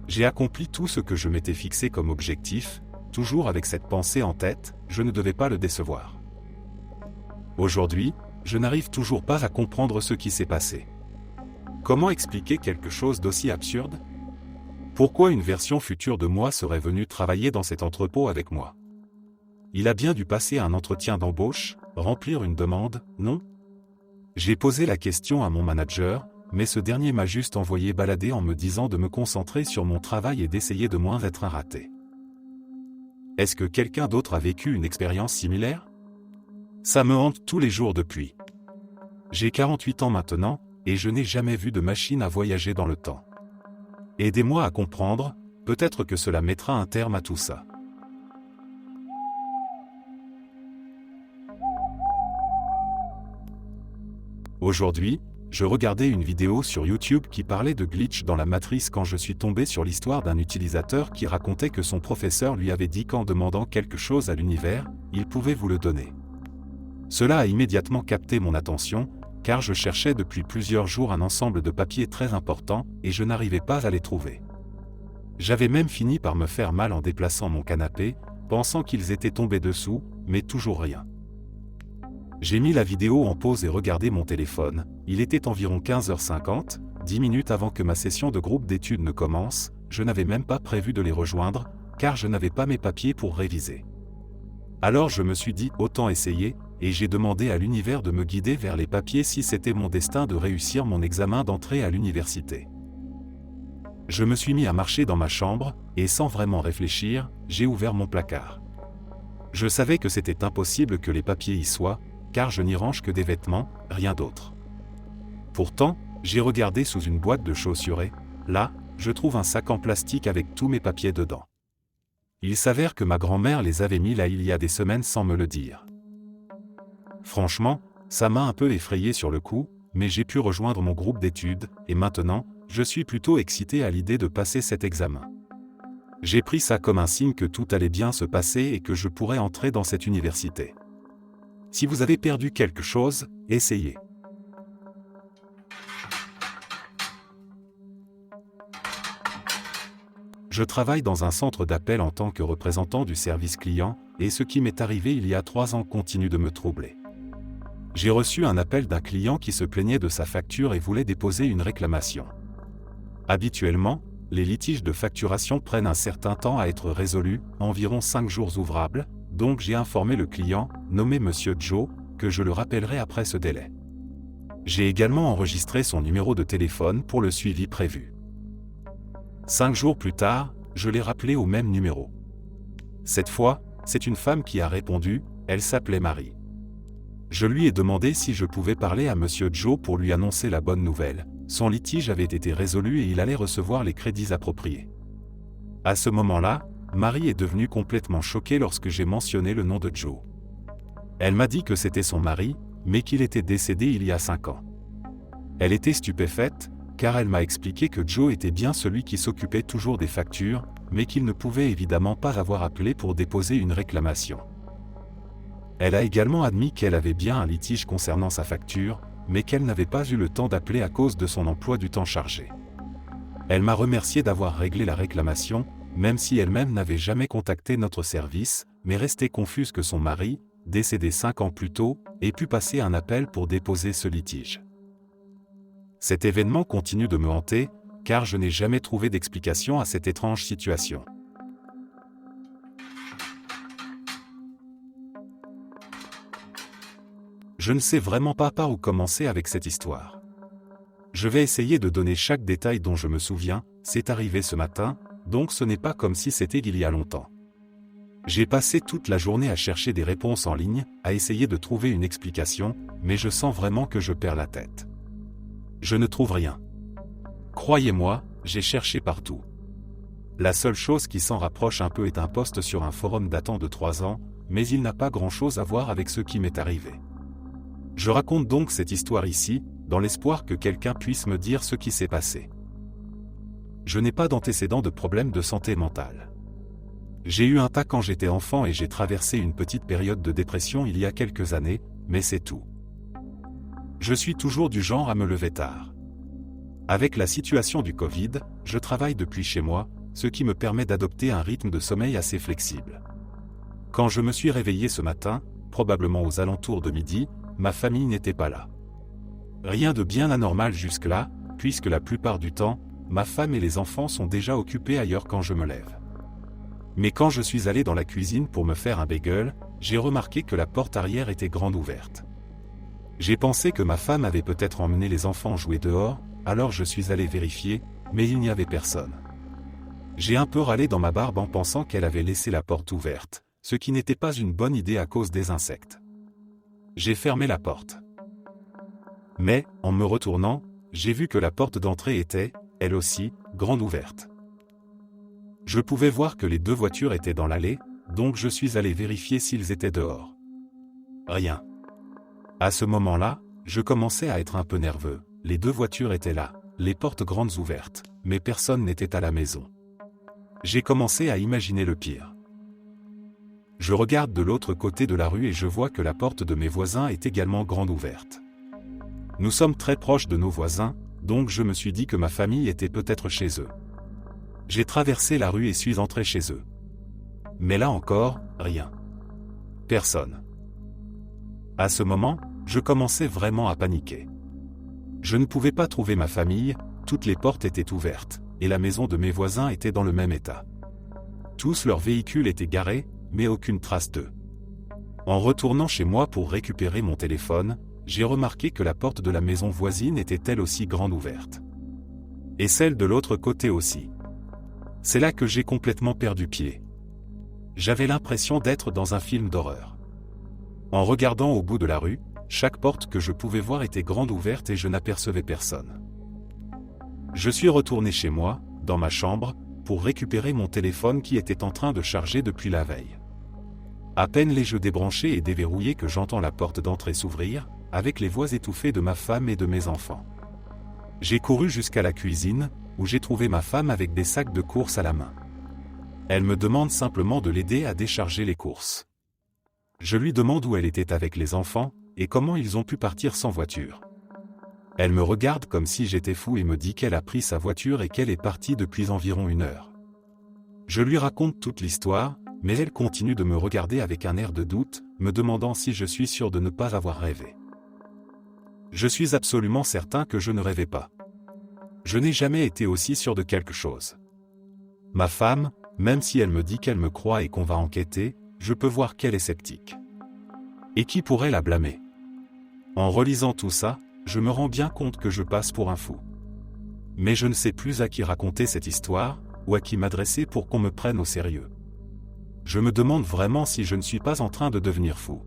J'ai accompli tout ce que je m'étais fixé comme objectif, toujours avec cette pensée en tête, je ne devais pas le décevoir. Aujourd'hui, je n'arrive toujours pas à comprendre ce qui s'est passé. Comment expliquer quelque chose d'aussi absurde? Pourquoi une version future de moi serait venue travailler dans cet entrepôt avec moi? Il a bien dû passer un entretien d'embauche, remplir une demande, non? J'ai posé la question à mon manager, mais ce dernier m'a juste envoyé balader en me disant de me concentrer sur mon travail et d'essayer de moins être un raté. Est-ce que quelqu'un d'autre a vécu une expérience similaire? Ça me hante tous les jours depuis. J'ai 48 ans maintenant, et je n'ai jamais vu de machine à voyager dans le temps. Aidez-moi à comprendre, peut-être que cela mettra un terme à tout ça. Aujourd'hui, je regardais une vidéo sur YouTube qui parlait de glitch dans la matrice quand je suis tombé sur l'histoire d'un utilisateur qui racontait que son professeur lui avait dit qu'en demandant quelque chose à l'univers, il pouvait vous le donner. Cela a immédiatement capté mon attention, car je cherchais depuis plusieurs jours un ensemble de papiers très importants et je n'arrivais pas à les trouver. J'avais même fini par me faire mal en déplaçant mon canapé, pensant qu'ils étaient tombés dessous, mais toujours rien. J'ai mis la vidéo en pause et regardé mon téléphone, il était environ 15h50, 10 minutes avant que ma session de groupe d'études ne commence, je n'avais même pas prévu de les rejoindre, car je n'avais pas mes papiers pour réviser. Alors je me suis dit autant essayer, et j'ai demandé à l'univers de me guider vers les papiers si c'était mon destin de réussir mon examen d'entrée à l'université. Je me suis mis à marcher dans ma chambre, et sans vraiment réfléchir, j'ai ouvert mon placard. Je savais que c'était impossible que les papiers y soient, car je n'y range que des vêtements, rien d'autre. Pourtant, j'ai regardé sous une boîte de chaussures et, là, je trouve un sac en plastique avec tous mes papiers dedans. Il s'avère que ma grand-mère les avait mis là il y a des semaines sans me le dire. Franchement, ça m'a un peu effrayé sur le coup, mais j'ai pu rejoindre mon groupe d'études, et maintenant, je suis plutôt excité à l'idée de passer cet examen. J'ai pris ça comme un signe que tout allait bien se passer et que je pourrais entrer dans cette université. Si vous avez perdu quelque chose, essayez. Je travaille dans un centre d'appel en tant que représentant du service client, et ce qui m'est arrivé il y a 3 ans continue de me troubler. J'ai reçu un appel d'un client qui se plaignait de sa facture et voulait déposer une réclamation. Habituellement, les litiges de facturation prennent un certain temps à être résolus, environ 5 jours ouvrables, donc j'ai informé le client, nommé Monsieur Joe, que je le rappellerai après ce délai. J'ai également enregistré son numéro de téléphone pour le suivi prévu. 5 jours plus tard, je l'ai rappelé au même numéro. Cette fois, c'est une femme qui a répondu, elle s'appelait Marie. Je lui ai demandé si je pouvais parler à Monsieur Joe pour lui annoncer la bonne nouvelle. Son litige avait été résolu et il allait recevoir les crédits appropriés. À ce moment-là, Marie est devenue complètement choquée lorsque j'ai mentionné le nom de Joe. Elle m'a dit que c'était son mari, mais qu'il était décédé il y a 5 ans. Elle était stupéfaite, car elle m'a expliqué que Joe était bien celui qui s'occupait toujours des factures, mais qu'il ne pouvait évidemment pas avoir appelé pour déposer une réclamation. Elle a également admis qu'elle avait bien un litige concernant sa facture, mais qu'elle n'avait pas eu le temps d'appeler à cause de son emploi du temps chargé. Elle m'a remercié d'avoir réglé la réclamation, même si elle-même n'avait jamais contacté notre service, mais restait confuse que son mari, décédé 5 ans plus tôt, ait pu passer un appel pour déposer ce litige. Cet événement continue de me hanter, car je n'ai jamais trouvé d'explication à cette étrange situation. Je ne sais vraiment pas par où commencer avec cette histoire. Je vais essayer de donner chaque détail dont je me souviens, c'est arrivé ce matin, donc ce n'est pas comme si c'était il y a longtemps. J'ai passé toute la journée à chercher des réponses en ligne, à essayer de trouver une explication, mais je sens vraiment que je perds la tête. Je ne trouve rien. Croyez-moi, j'ai cherché partout. La seule chose qui s'en rapproche un peu est un post sur un forum datant de 3 ans, mais il n'a pas grand-chose à voir avec ce qui m'est arrivé. Je raconte donc cette histoire ici, dans l'espoir que quelqu'un puisse me dire ce qui s'est passé. Je n'ai pas d'antécédents de problèmes de santé mentale. J'ai eu un tas quand j'étais enfant et j'ai traversé une petite période de dépression il y a quelques années, mais c'est tout. Je suis toujours du genre à me lever tard. Avec la situation du Covid, je travaille depuis chez moi, ce qui me permet d'adopter un rythme de sommeil assez flexible. Quand je me suis réveillé ce matin, probablement aux alentours de midi, ma famille n'était pas là. Rien de bien anormal jusque-là, puisque la plupart du temps, ma femme et les enfants sont déjà occupés ailleurs quand je me lève. Mais quand je suis allé dans la cuisine pour me faire un bagel, j'ai remarqué que la porte arrière était grande ouverte. J'ai pensé que ma femme avait peut-être emmené les enfants jouer dehors, alors je suis allé vérifier, mais il n'y avait personne. J'ai un peu râlé dans ma barbe en pensant qu'elle avait laissé la porte ouverte, ce qui n'était pas une bonne idée à cause des insectes. J'ai fermé la porte. Mais, en me retournant, j'ai vu que la porte d'entrée était, elle aussi, grande ouverte. Je pouvais voir que les 2 voitures étaient dans l'allée, donc je suis allé vérifier s'ils étaient dehors. Rien. À ce moment-là, je commençais à être un peu nerveux. Les 2 voitures étaient là, les portes grandes ouvertes, mais personne n'était à la maison. J'ai commencé à imaginer le pire. Je regarde de l'autre côté de la rue et je vois que la porte de mes voisins est également grande ouverte. Nous sommes très proches de nos voisins, donc je me suis dit que ma famille était peut-être chez eux. J'ai traversé la rue et suis entré chez eux. Mais là encore, rien. Personne. À ce moment, je commençais vraiment à paniquer. Je ne pouvais pas trouver ma famille, toutes les portes étaient ouvertes, et la maison de mes voisins était dans le même état. Tous leurs véhicules étaient garés, mais aucune trace d'eux. En retournant chez moi pour récupérer mon téléphone, j'ai remarqué que la porte de la maison voisine était elle aussi grande ouverte. Et celle de l'autre côté aussi. C'est là que j'ai complètement perdu pied. J'avais l'impression d'être dans un film d'horreur. En regardant au bout de la rue, chaque porte que je pouvais voir était grande ouverte et je n'apercevais personne. Je suis retourné chez moi, dans ma chambre, pour récupérer mon téléphone qui était en train de charger depuis la veille. À peine l'ai-je débranché et déverrouillé que j'entends la porte d'entrée s'ouvrir, avec les voix étouffées de ma femme et de mes enfants. J'ai couru jusqu'à la cuisine, où j'ai trouvé ma femme avec des sacs de courses à la main. Elle me demande simplement de l'aider à décharger les courses. Je lui demande où elle était avec les enfants, et comment ils ont pu partir sans voiture. Elle me regarde comme si j'étais fou et me dit qu'elle a pris sa voiture et qu'elle est partie depuis environ 1 heure. Je lui raconte toute l'histoire, mais elle continue de me regarder avec un air de doute, me demandant si je suis sûr de ne pas avoir rêvé. Je suis absolument certain que je ne rêvais pas. Je n'ai jamais été aussi sûr de quelque chose. Ma femme, même si elle me dit qu'elle me croit et qu'on va enquêter, je peux voir qu'elle est sceptique. Et qui pourrait la blâmer? En relisant tout ça, je me rends bien compte que je passe pour un fou. Mais je ne sais plus à qui raconter cette histoire, ou à qui m'adresser pour qu'on me prenne au sérieux. Je me demande vraiment si je ne suis pas en train de devenir fou.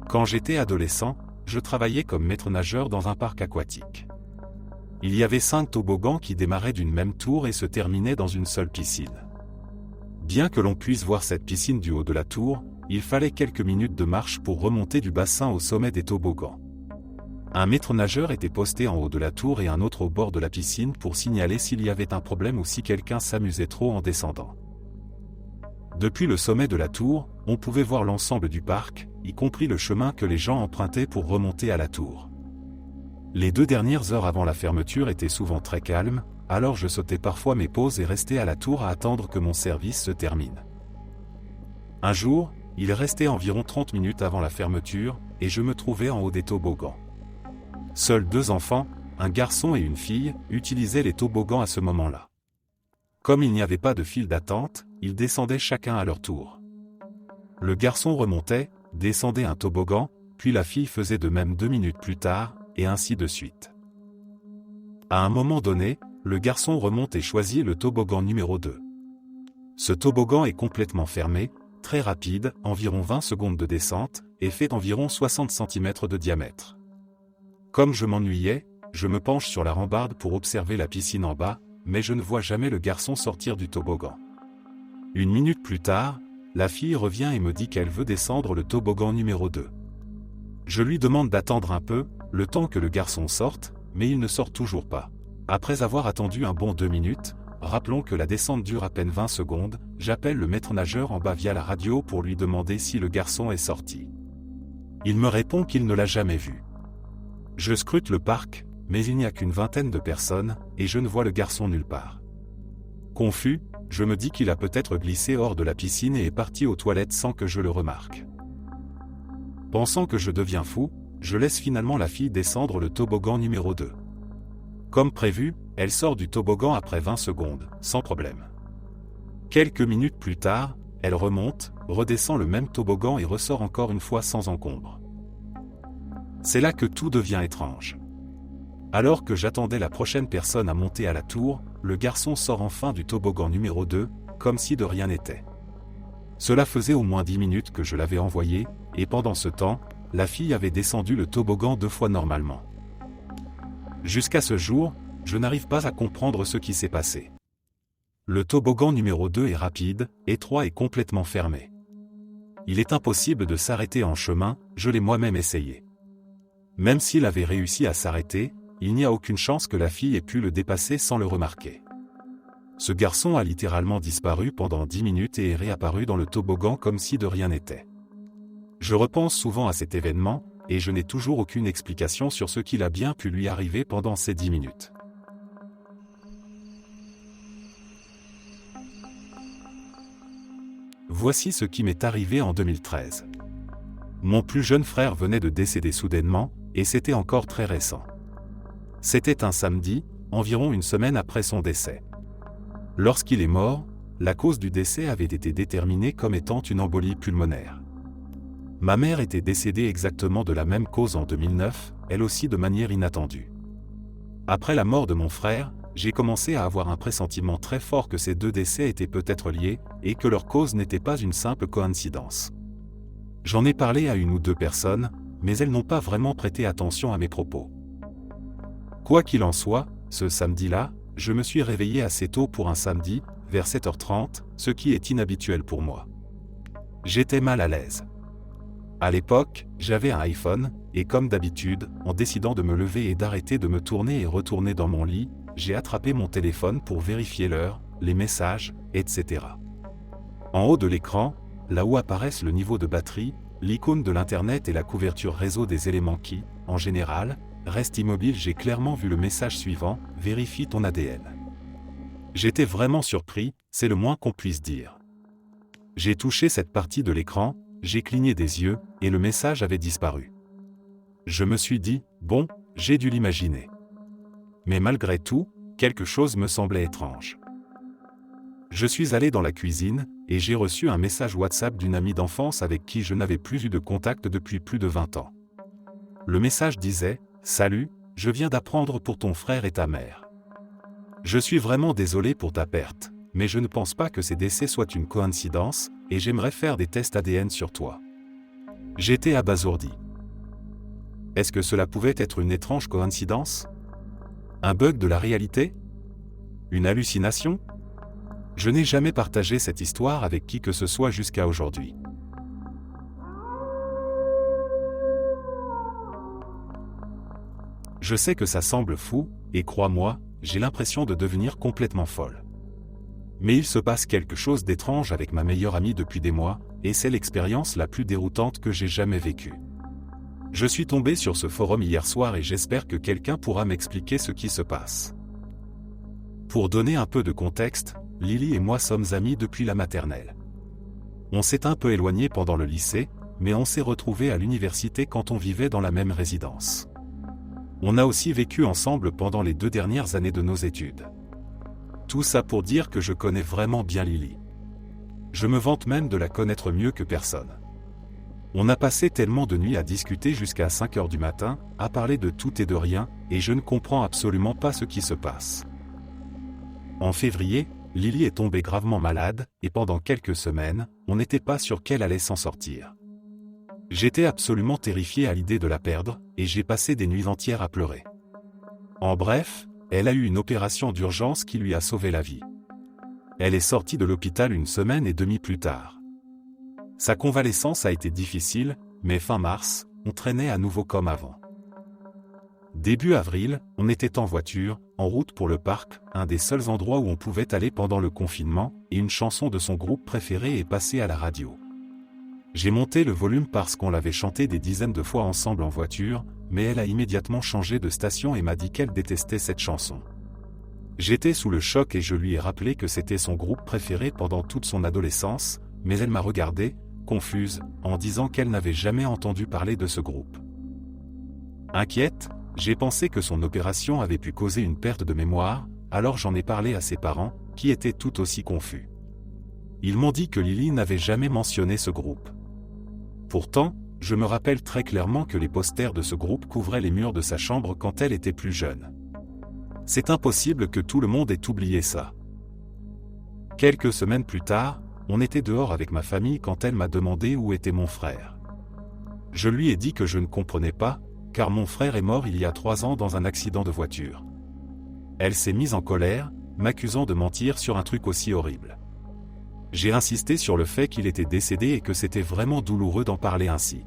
Quand j'étais adolescent, je travaillais comme maître nageur dans un parc aquatique. Il y avait 5 toboggans qui démarraient d'une même tour et se terminaient dans une seule piscine. Bien que l'on puisse voir cette piscine du haut de la tour, il fallait quelques minutes de marche pour remonter du bassin au sommet des toboggans. Un maître nageur était posté en haut de la tour et un autre au bord de la piscine pour signaler s'il y avait un problème ou si quelqu'un s'amusait trop en descendant. Depuis le sommet de la tour, on pouvait voir l'ensemble du parc, y compris le chemin que les gens empruntaient pour remonter à la tour. Les 2 dernières heures avant la fermeture étaient souvent très calmes, alors je sautais parfois mes pauses et restais à la tour à attendre que mon service se termine. Un jour, il restait environ 30 minutes avant la fermeture, et je me trouvais en haut des toboggans. Seuls 2 enfants, un garçon et une fille, utilisaient les toboggans à ce moment-là. Comme il n'y avait pas de file d'attente, ils descendaient chacun à leur tour. Le garçon remontait, descendait un toboggan, puis la fille faisait de même 2 minutes plus tard, et ainsi de suite. À un moment donné, le garçon remonte et choisit le toboggan numéro 2. Ce toboggan est complètement fermé, très rapide, environ 20 secondes de descente, et fait environ 60 cm de diamètre. Comme je m'ennuyais, je me penche sur la rambarde pour observer la piscine en bas, mais je ne vois jamais le garçon sortir du toboggan. 1 minute plus tard, la fille revient et me dit qu'elle veut descendre le toboggan numéro 2. Je lui demande d'attendre un peu, le temps que le garçon sorte, mais il ne sort toujours pas. Après avoir attendu un bon 2 minutes, rappelons que la descente dure à peine 20 secondes, j'appelle le maître nageur en bas via la radio pour lui demander si le garçon est sorti. Il me répond qu'il ne l'a jamais vu. Je scrute le parc, mais il n'y a qu'une vingtaine de personnes, et je ne vois le garçon nulle part. Confus, je me dis qu'il a peut-être glissé hors de la piscine et est parti aux toilettes sans que je le remarque. Pensant que je deviens fou, je laisse finalement la fille descendre le toboggan numéro 2. Comme prévu, elle sort du toboggan après 20 secondes, sans problème. Quelques minutes plus tard, elle remonte, redescend le même toboggan et ressort encore une fois sans encombre. C'est là que tout devient étrange. Alors que j'attendais la prochaine personne à monter à la tour, le garçon sort enfin du toboggan numéro 2, comme si de rien n'était. Cela faisait au moins 10 minutes que je l'avais envoyé, et pendant ce temps, la fille avait descendu le toboggan 2 fois normalement. Jusqu'à ce jour, je n'arrive pas à comprendre ce qui s'est passé. Le toboggan numéro 2 est rapide, étroit et complètement fermé. Il est impossible de s'arrêter en chemin, je l'ai moi-même essayé. Même s'il avait réussi à s'arrêter, il n'y a aucune chance que la fille ait pu le dépasser sans le remarquer. Ce garçon a littéralement disparu pendant 10 minutes et est réapparu dans le toboggan comme si de rien n'était. Je repense souvent à cet événement, et je n'ai toujours aucune explication sur ce qu'il a bien pu lui arriver pendant ces 10 minutes. Voici ce qui m'est arrivé en 2013. Mon plus jeune frère venait de décéder soudainement, et c'était encore très récent. C'était un samedi, environ une semaine après son décès. Lorsqu'il est mort, la cause du décès avait été déterminée comme étant une embolie pulmonaire. Ma mère était décédée exactement de la même cause en 2009, elle aussi de manière inattendue. Après la mort de mon frère, j'ai commencé à avoir un pressentiment très fort que ces deux décès étaient peut-être liés, et que leur cause n'était pas une simple coïncidence. J'en ai parlé à 1 ou 2 personnes, mais elles n'ont pas vraiment prêté attention à mes propos. Quoi qu'il en soit, ce samedi-là, je me suis réveillé assez tôt pour un samedi, vers 7h30, ce qui est inhabituel pour moi. J'étais mal à l'aise. À l'époque, j'avais un iPhone, et comme d'habitude, en décidant de me lever et d'arrêter de me tourner et retourner dans mon lit, j'ai attrapé mon téléphone pour vérifier l'heure, les messages, etc. En haut de l'écran, là où apparaissent le niveau de batterie, l'icône de l'Internet et la couverture réseau des éléments qui, en général, restent immobiles, j'ai clairement vu le message suivant, « Vérifie ton ADN ». J'étais vraiment surpris, c'est le moins qu'on puisse dire. J'ai touché cette partie de l'écran, j'ai cligné des yeux, et le message avait disparu. Je me suis dit, bon, j'ai dû l'imaginer. Mais malgré tout, quelque chose me semblait étrange. Je suis allé dans la cuisine, et j'ai reçu un message WhatsApp d'une amie d'enfance avec qui je n'avais plus eu de contact depuis plus de 20 ans. Le message disait, « Salut, je viens d'apprendre pour ton frère et ta mère. Je suis vraiment désolé pour ta perte, mais je ne pense pas que ces décès soient une coïncidence, et j'aimerais faire des tests ADN sur toi. » J'étais abasourdi. Est-ce que cela pouvait être une étrange coïncidence? Un bug de la réalité? Une hallucination? Je n'ai jamais partagé cette histoire avec qui que ce soit jusqu'à aujourd'hui. Je sais que ça semble fou, et crois-moi, j'ai l'impression de devenir complètement folle. Mais il se passe quelque chose d'étrange avec ma meilleure amie depuis des mois, et c'est l'expérience la plus déroutante que j'ai jamais vécue. Je suis tombé sur ce forum hier soir et j'espère que quelqu'un pourra m'expliquer ce qui se passe. Pour donner un peu de contexte, Lily et moi sommes amis depuis la maternelle. On s'est un peu éloignés pendant le lycée, mais on s'est retrouvés à l'université quand on vivait dans la même résidence. On a aussi vécu ensemble pendant les 2 dernières années de nos études. Tout ça pour dire que je connais vraiment bien Lily. Je me vante même de la connaître mieux que personne. On a passé tellement de nuits à discuter jusqu'à 5 heures du matin, à parler de tout et de rien, et je ne comprends absolument pas ce qui se passe. En février, Lily est tombée gravement malade, et pendant quelques semaines, on n'était pas sûr qu'elle allait s'en sortir. J'étais absolument terrifié à l'idée de la perdre, et j'ai passé des nuits entières à pleurer. En bref, elle a eu une opération d'urgence qui lui a sauvé la vie. Elle est sortie de l'hôpital 1 semaine et demie plus tard. Sa convalescence a été difficile, mais fin mars, on traînait à nouveau comme avant. Début avril, on était en voiture, en route pour le parc, un des seuls endroits où on pouvait aller pendant le confinement, et une chanson de son groupe préféré est passée à la radio. J'ai monté le volume parce qu'on l'avait chanté des dizaines de fois ensemble en voiture, mais elle a immédiatement changé de station et m'a dit qu'elle détestait cette chanson. J'étais sous le choc et je lui ai rappelé que c'était son groupe préféré pendant toute son adolescence, mais elle m'a regardé, confuse, en disant qu'elle n'avait jamais entendu parler de ce groupe. Inquiète, j'ai pensé que son opération avait pu causer une perte de mémoire, alors j'en ai parlé à ses parents, qui étaient tout aussi confus. Ils m'ont dit que Lily n'avait jamais mentionné ce groupe. Pourtant, je me rappelle très clairement que les posters de ce groupe couvraient les murs de sa chambre quand elle était plus jeune. C'est impossible que tout le monde ait oublié ça. Quelques semaines plus tard, on était dehors avec ma famille quand elle m'a demandé où était mon frère. Je lui ai dit que je ne comprenais pas, car mon frère est mort il y a 3 ans dans un accident de voiture. Elle s'est mise en colère, m'accusant de mentir sur un truc aussi horrible. J'ai insisté sur le fait qu'il était décédé et que c'était vraiment douloureux d'en parler ainsi.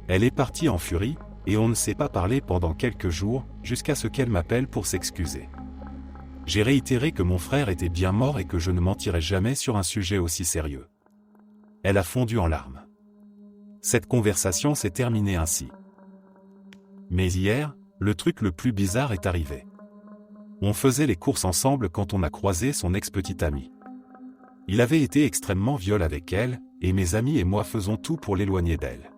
Elle est partie en furie, et on ne s'est pas parlé pendant quelques jours, jusqu'à ce qu'elle m'appelle pour s'excuser. J'ai réitéré que mon frère était bien mort et que je ne mentirais jamais sur un sujet aussi sérieux. Elle a fondu en larmes. Cette conversation s'est terminée ainsi. Mais hier, le truc le plus bizarre est arrivé. On faisait les courses ensemble quand on a croisé son ex-petite amie. Il avait été extrêmement violent avec elle, et mes amis et moi faisons tout pour l'éloigner d'elle.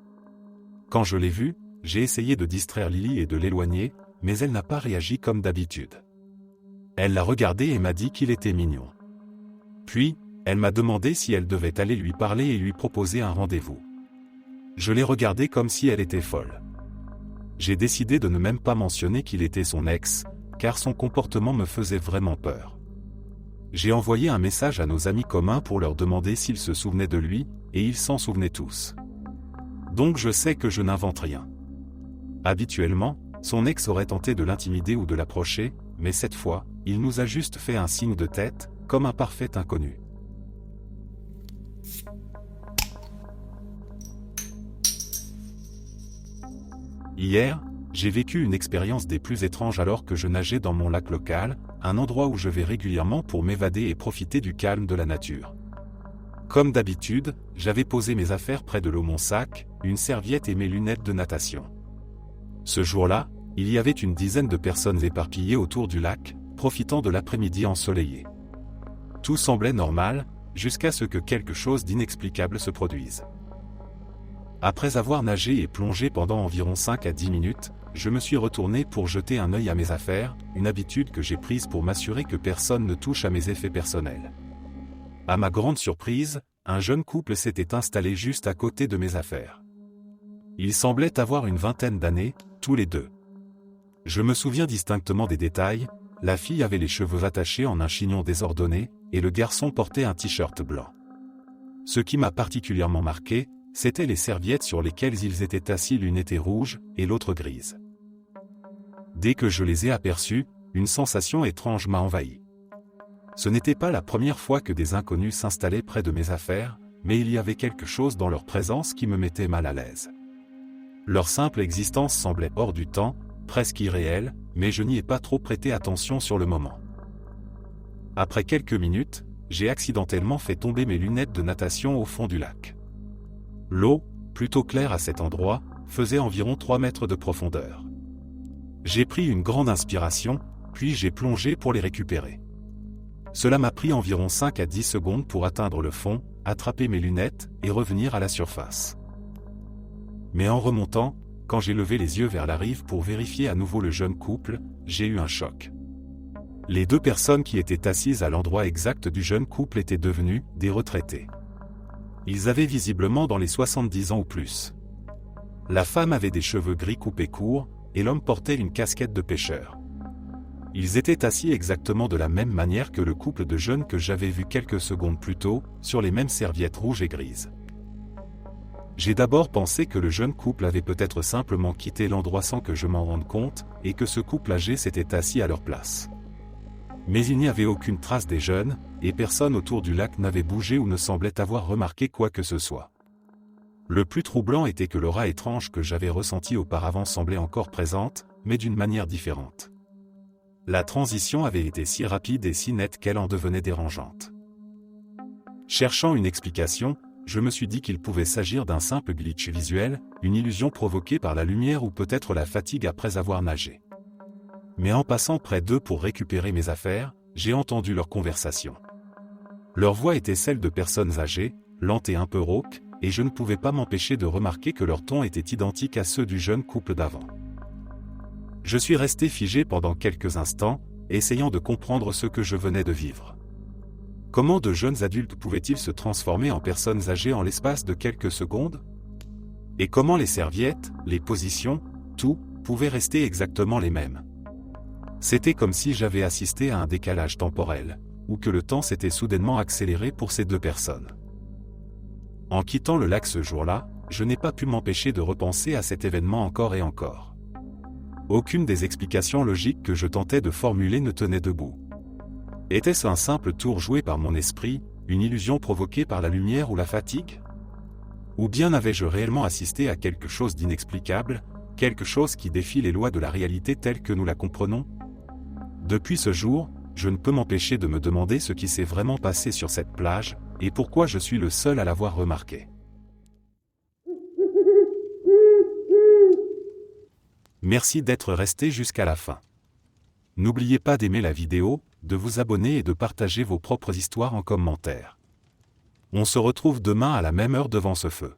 Quand je l'ai vue, j'ai essayé de distraire Lily et de l'éloigner, mais elle n'a pas réagi comme d'habitude. Elle l'a regardé et m'a dit qu'il était mignon. Puis, elle m'a demandé si elle devait aller lui parler et lui proposer un rendez-vous. Je l'ai regardée comme si elle était folle. J'ai décidé de ne même pas mentionner qu'il était son ex, car son comportement me faisait vraiment peur. J'ai envoyé un message à nos amis communs pour leur demander s'ils se souvenaient de lui, et ils s'en souvenaient tous. Donc je sais que je n'invente rien. Habituellement, son ex aurait tenté de l'intimider ou de l'approcher, mais cette fois, il nous a juste fait un signe de tête, comme un parfait inconnu. Hier, j'ai vécu une expérience des plus étranges alors que je nageais dans mon lac local, un endroit où je vais régulièrement pour m'évader et profiter du calme de la nature. Comme d'habitude, j'avais posé mes affaires près de l'eau, mon sac, une serviette et mes lunettes de natation. Ce jour-là, il y avait une dizaine de personnes éparpillées autour du lac, profitant de l'après-midi ensoleillé. Tout semblait normal, jusqu'à ce que quelque chose d'inexplicable se produise. Après avoir nagé et plongé pendant environ 5 à 10 minutes, je me suis retourné pour jeter un œil à mes affaires, une habitude que j'ai prise pour m'assurer que personne ne touche à mes effets personnels. À ma grande surprise, un jeune couple s'était installé juste à côté de mes affaires. Ils semblaient avoir une vingtaine d'années, tous les deux. Je me souviens distinctement des détails, la fille avait les cheveux attachés en un chignon désordonné, et le garçon portait un t-shirt blanc. Ce qui m'a particulièrement marqué, c'étaient les serviettes sur lesquelles ils étaient assis, l'une était rouge et l'autre grise. Dès que je les ai aperçus, une sensation étrange m'a envahi. Ce n'était pas la première fois que des inconnus s'installaient près de mes affaires, mais il y avait quelque chose dans leur présence qui me mettait mal à l'aise. Leur simple existence semblait hors du temps, presque irréelle, mais je n'y ai pas trop prêté attention sur le moment. Après quelques minutes, j'ai accidentellement fait tomber mes lunettes de natation au fond du lac. L'eau, plutôt claire à cet endroit, faisait environ 3 mètres de profondeur. J'ai pris une grande inspiration, puis j'ai plongé pour les récupérer. Cela m'a pris environ 5 à 10 secondes pour atteindre le fond, attraper mes lunettes et revenir à la surface. Mais en remontant, quand j'ai levé les yeux vers la rive pour vérifier à nouveau le jeune couple, j'ai eu un choc. Les 2 personnes qui étaient assises à l'endroit exact du jeune couple étaient devenues des retraités. Ils avaient visiblement dans les 70 ans ou plus. La femme avait des cheveux gris coupés courts, et l'homme portait une casquette de pêcheur. Ils étaient assis exactement de la même manière que le couple de jeunes que j'avais vu quelques secondes plus tôt, sur les mêmes serviettes rouges et grises. J'ai d'abord pensé que le jeune couple avait peut-être simplement quitté l'endroit sans que je m'en rende compte, et que ce couple âgé s'était assis à leur place. Mais il n'y avait aucune trace des jeunes, et personne autour du lac n'avait bougé ou ne semblait avoir remarqué quoi que ce soit. Le plus troublant était que l'aura étrange que j'avais ressentie auparavant semblait encore présente, mais d'une manière différente. La transition avait été si rapide et si nette qu'elle en devenait dérangeante. Cherchant une explication, je me suis dit qu'il pouvait s'agir d'un simple glitch visuel, une illusion provoquée par la lumière ou peut-être la fatigue après avoir nagé. Mais en passant près d'eux pour récupérer mes affaires, j'ai entendu leur conversation. Leur voix était celle de personnes âgées, lentes et un peu rauques, et je ne pouvais pas m'empêcher de remarquer que leur ton était identique à ceux du jeune couple d'avant. Je suis resté figé pendant quelques instants, essayant de comprendre ce que je venais de vivre. Comment de jeunes adultes pouvaient-ils se transformer en personnes âgées en l'espace de quelques secondes? Et comment les serviettes, les positions, tout, pouvait rester exactement les mêmes? C'était comme si j'avais assisté à un décalage temporel, ou que le temps s'était soudainement accéléré pour ces deux personnes. En quittant le lac ce jour-là, je n'ai pas pu m'empêcher de repenser à cet événement encore et encore. Aucune des explications logiques que je tentais de formuler ne tenait debout. Était-ce un simple tour joué par mon esprit, une illusion provoquée par la lumière ou la fatigue? Ou bien avais-je réellement assisté à quelque chose d'inexplicable, quelque chose qui défie les lois de la réalité telle que nous la comprenons? Depuis ce jour, je ne peux m'empêcher de me demander ce qui s'est vraiment passé sur cette plage, et pourquoi je suis le seul à l'avoir remarqué. Merci d'être resté jusqu'à la fin. N'oubliez pas d'aimer la vidéo, de vous abonner et de partager vos propres histoires en commentaire. On se retrouve demain à la même heure devant ce feu.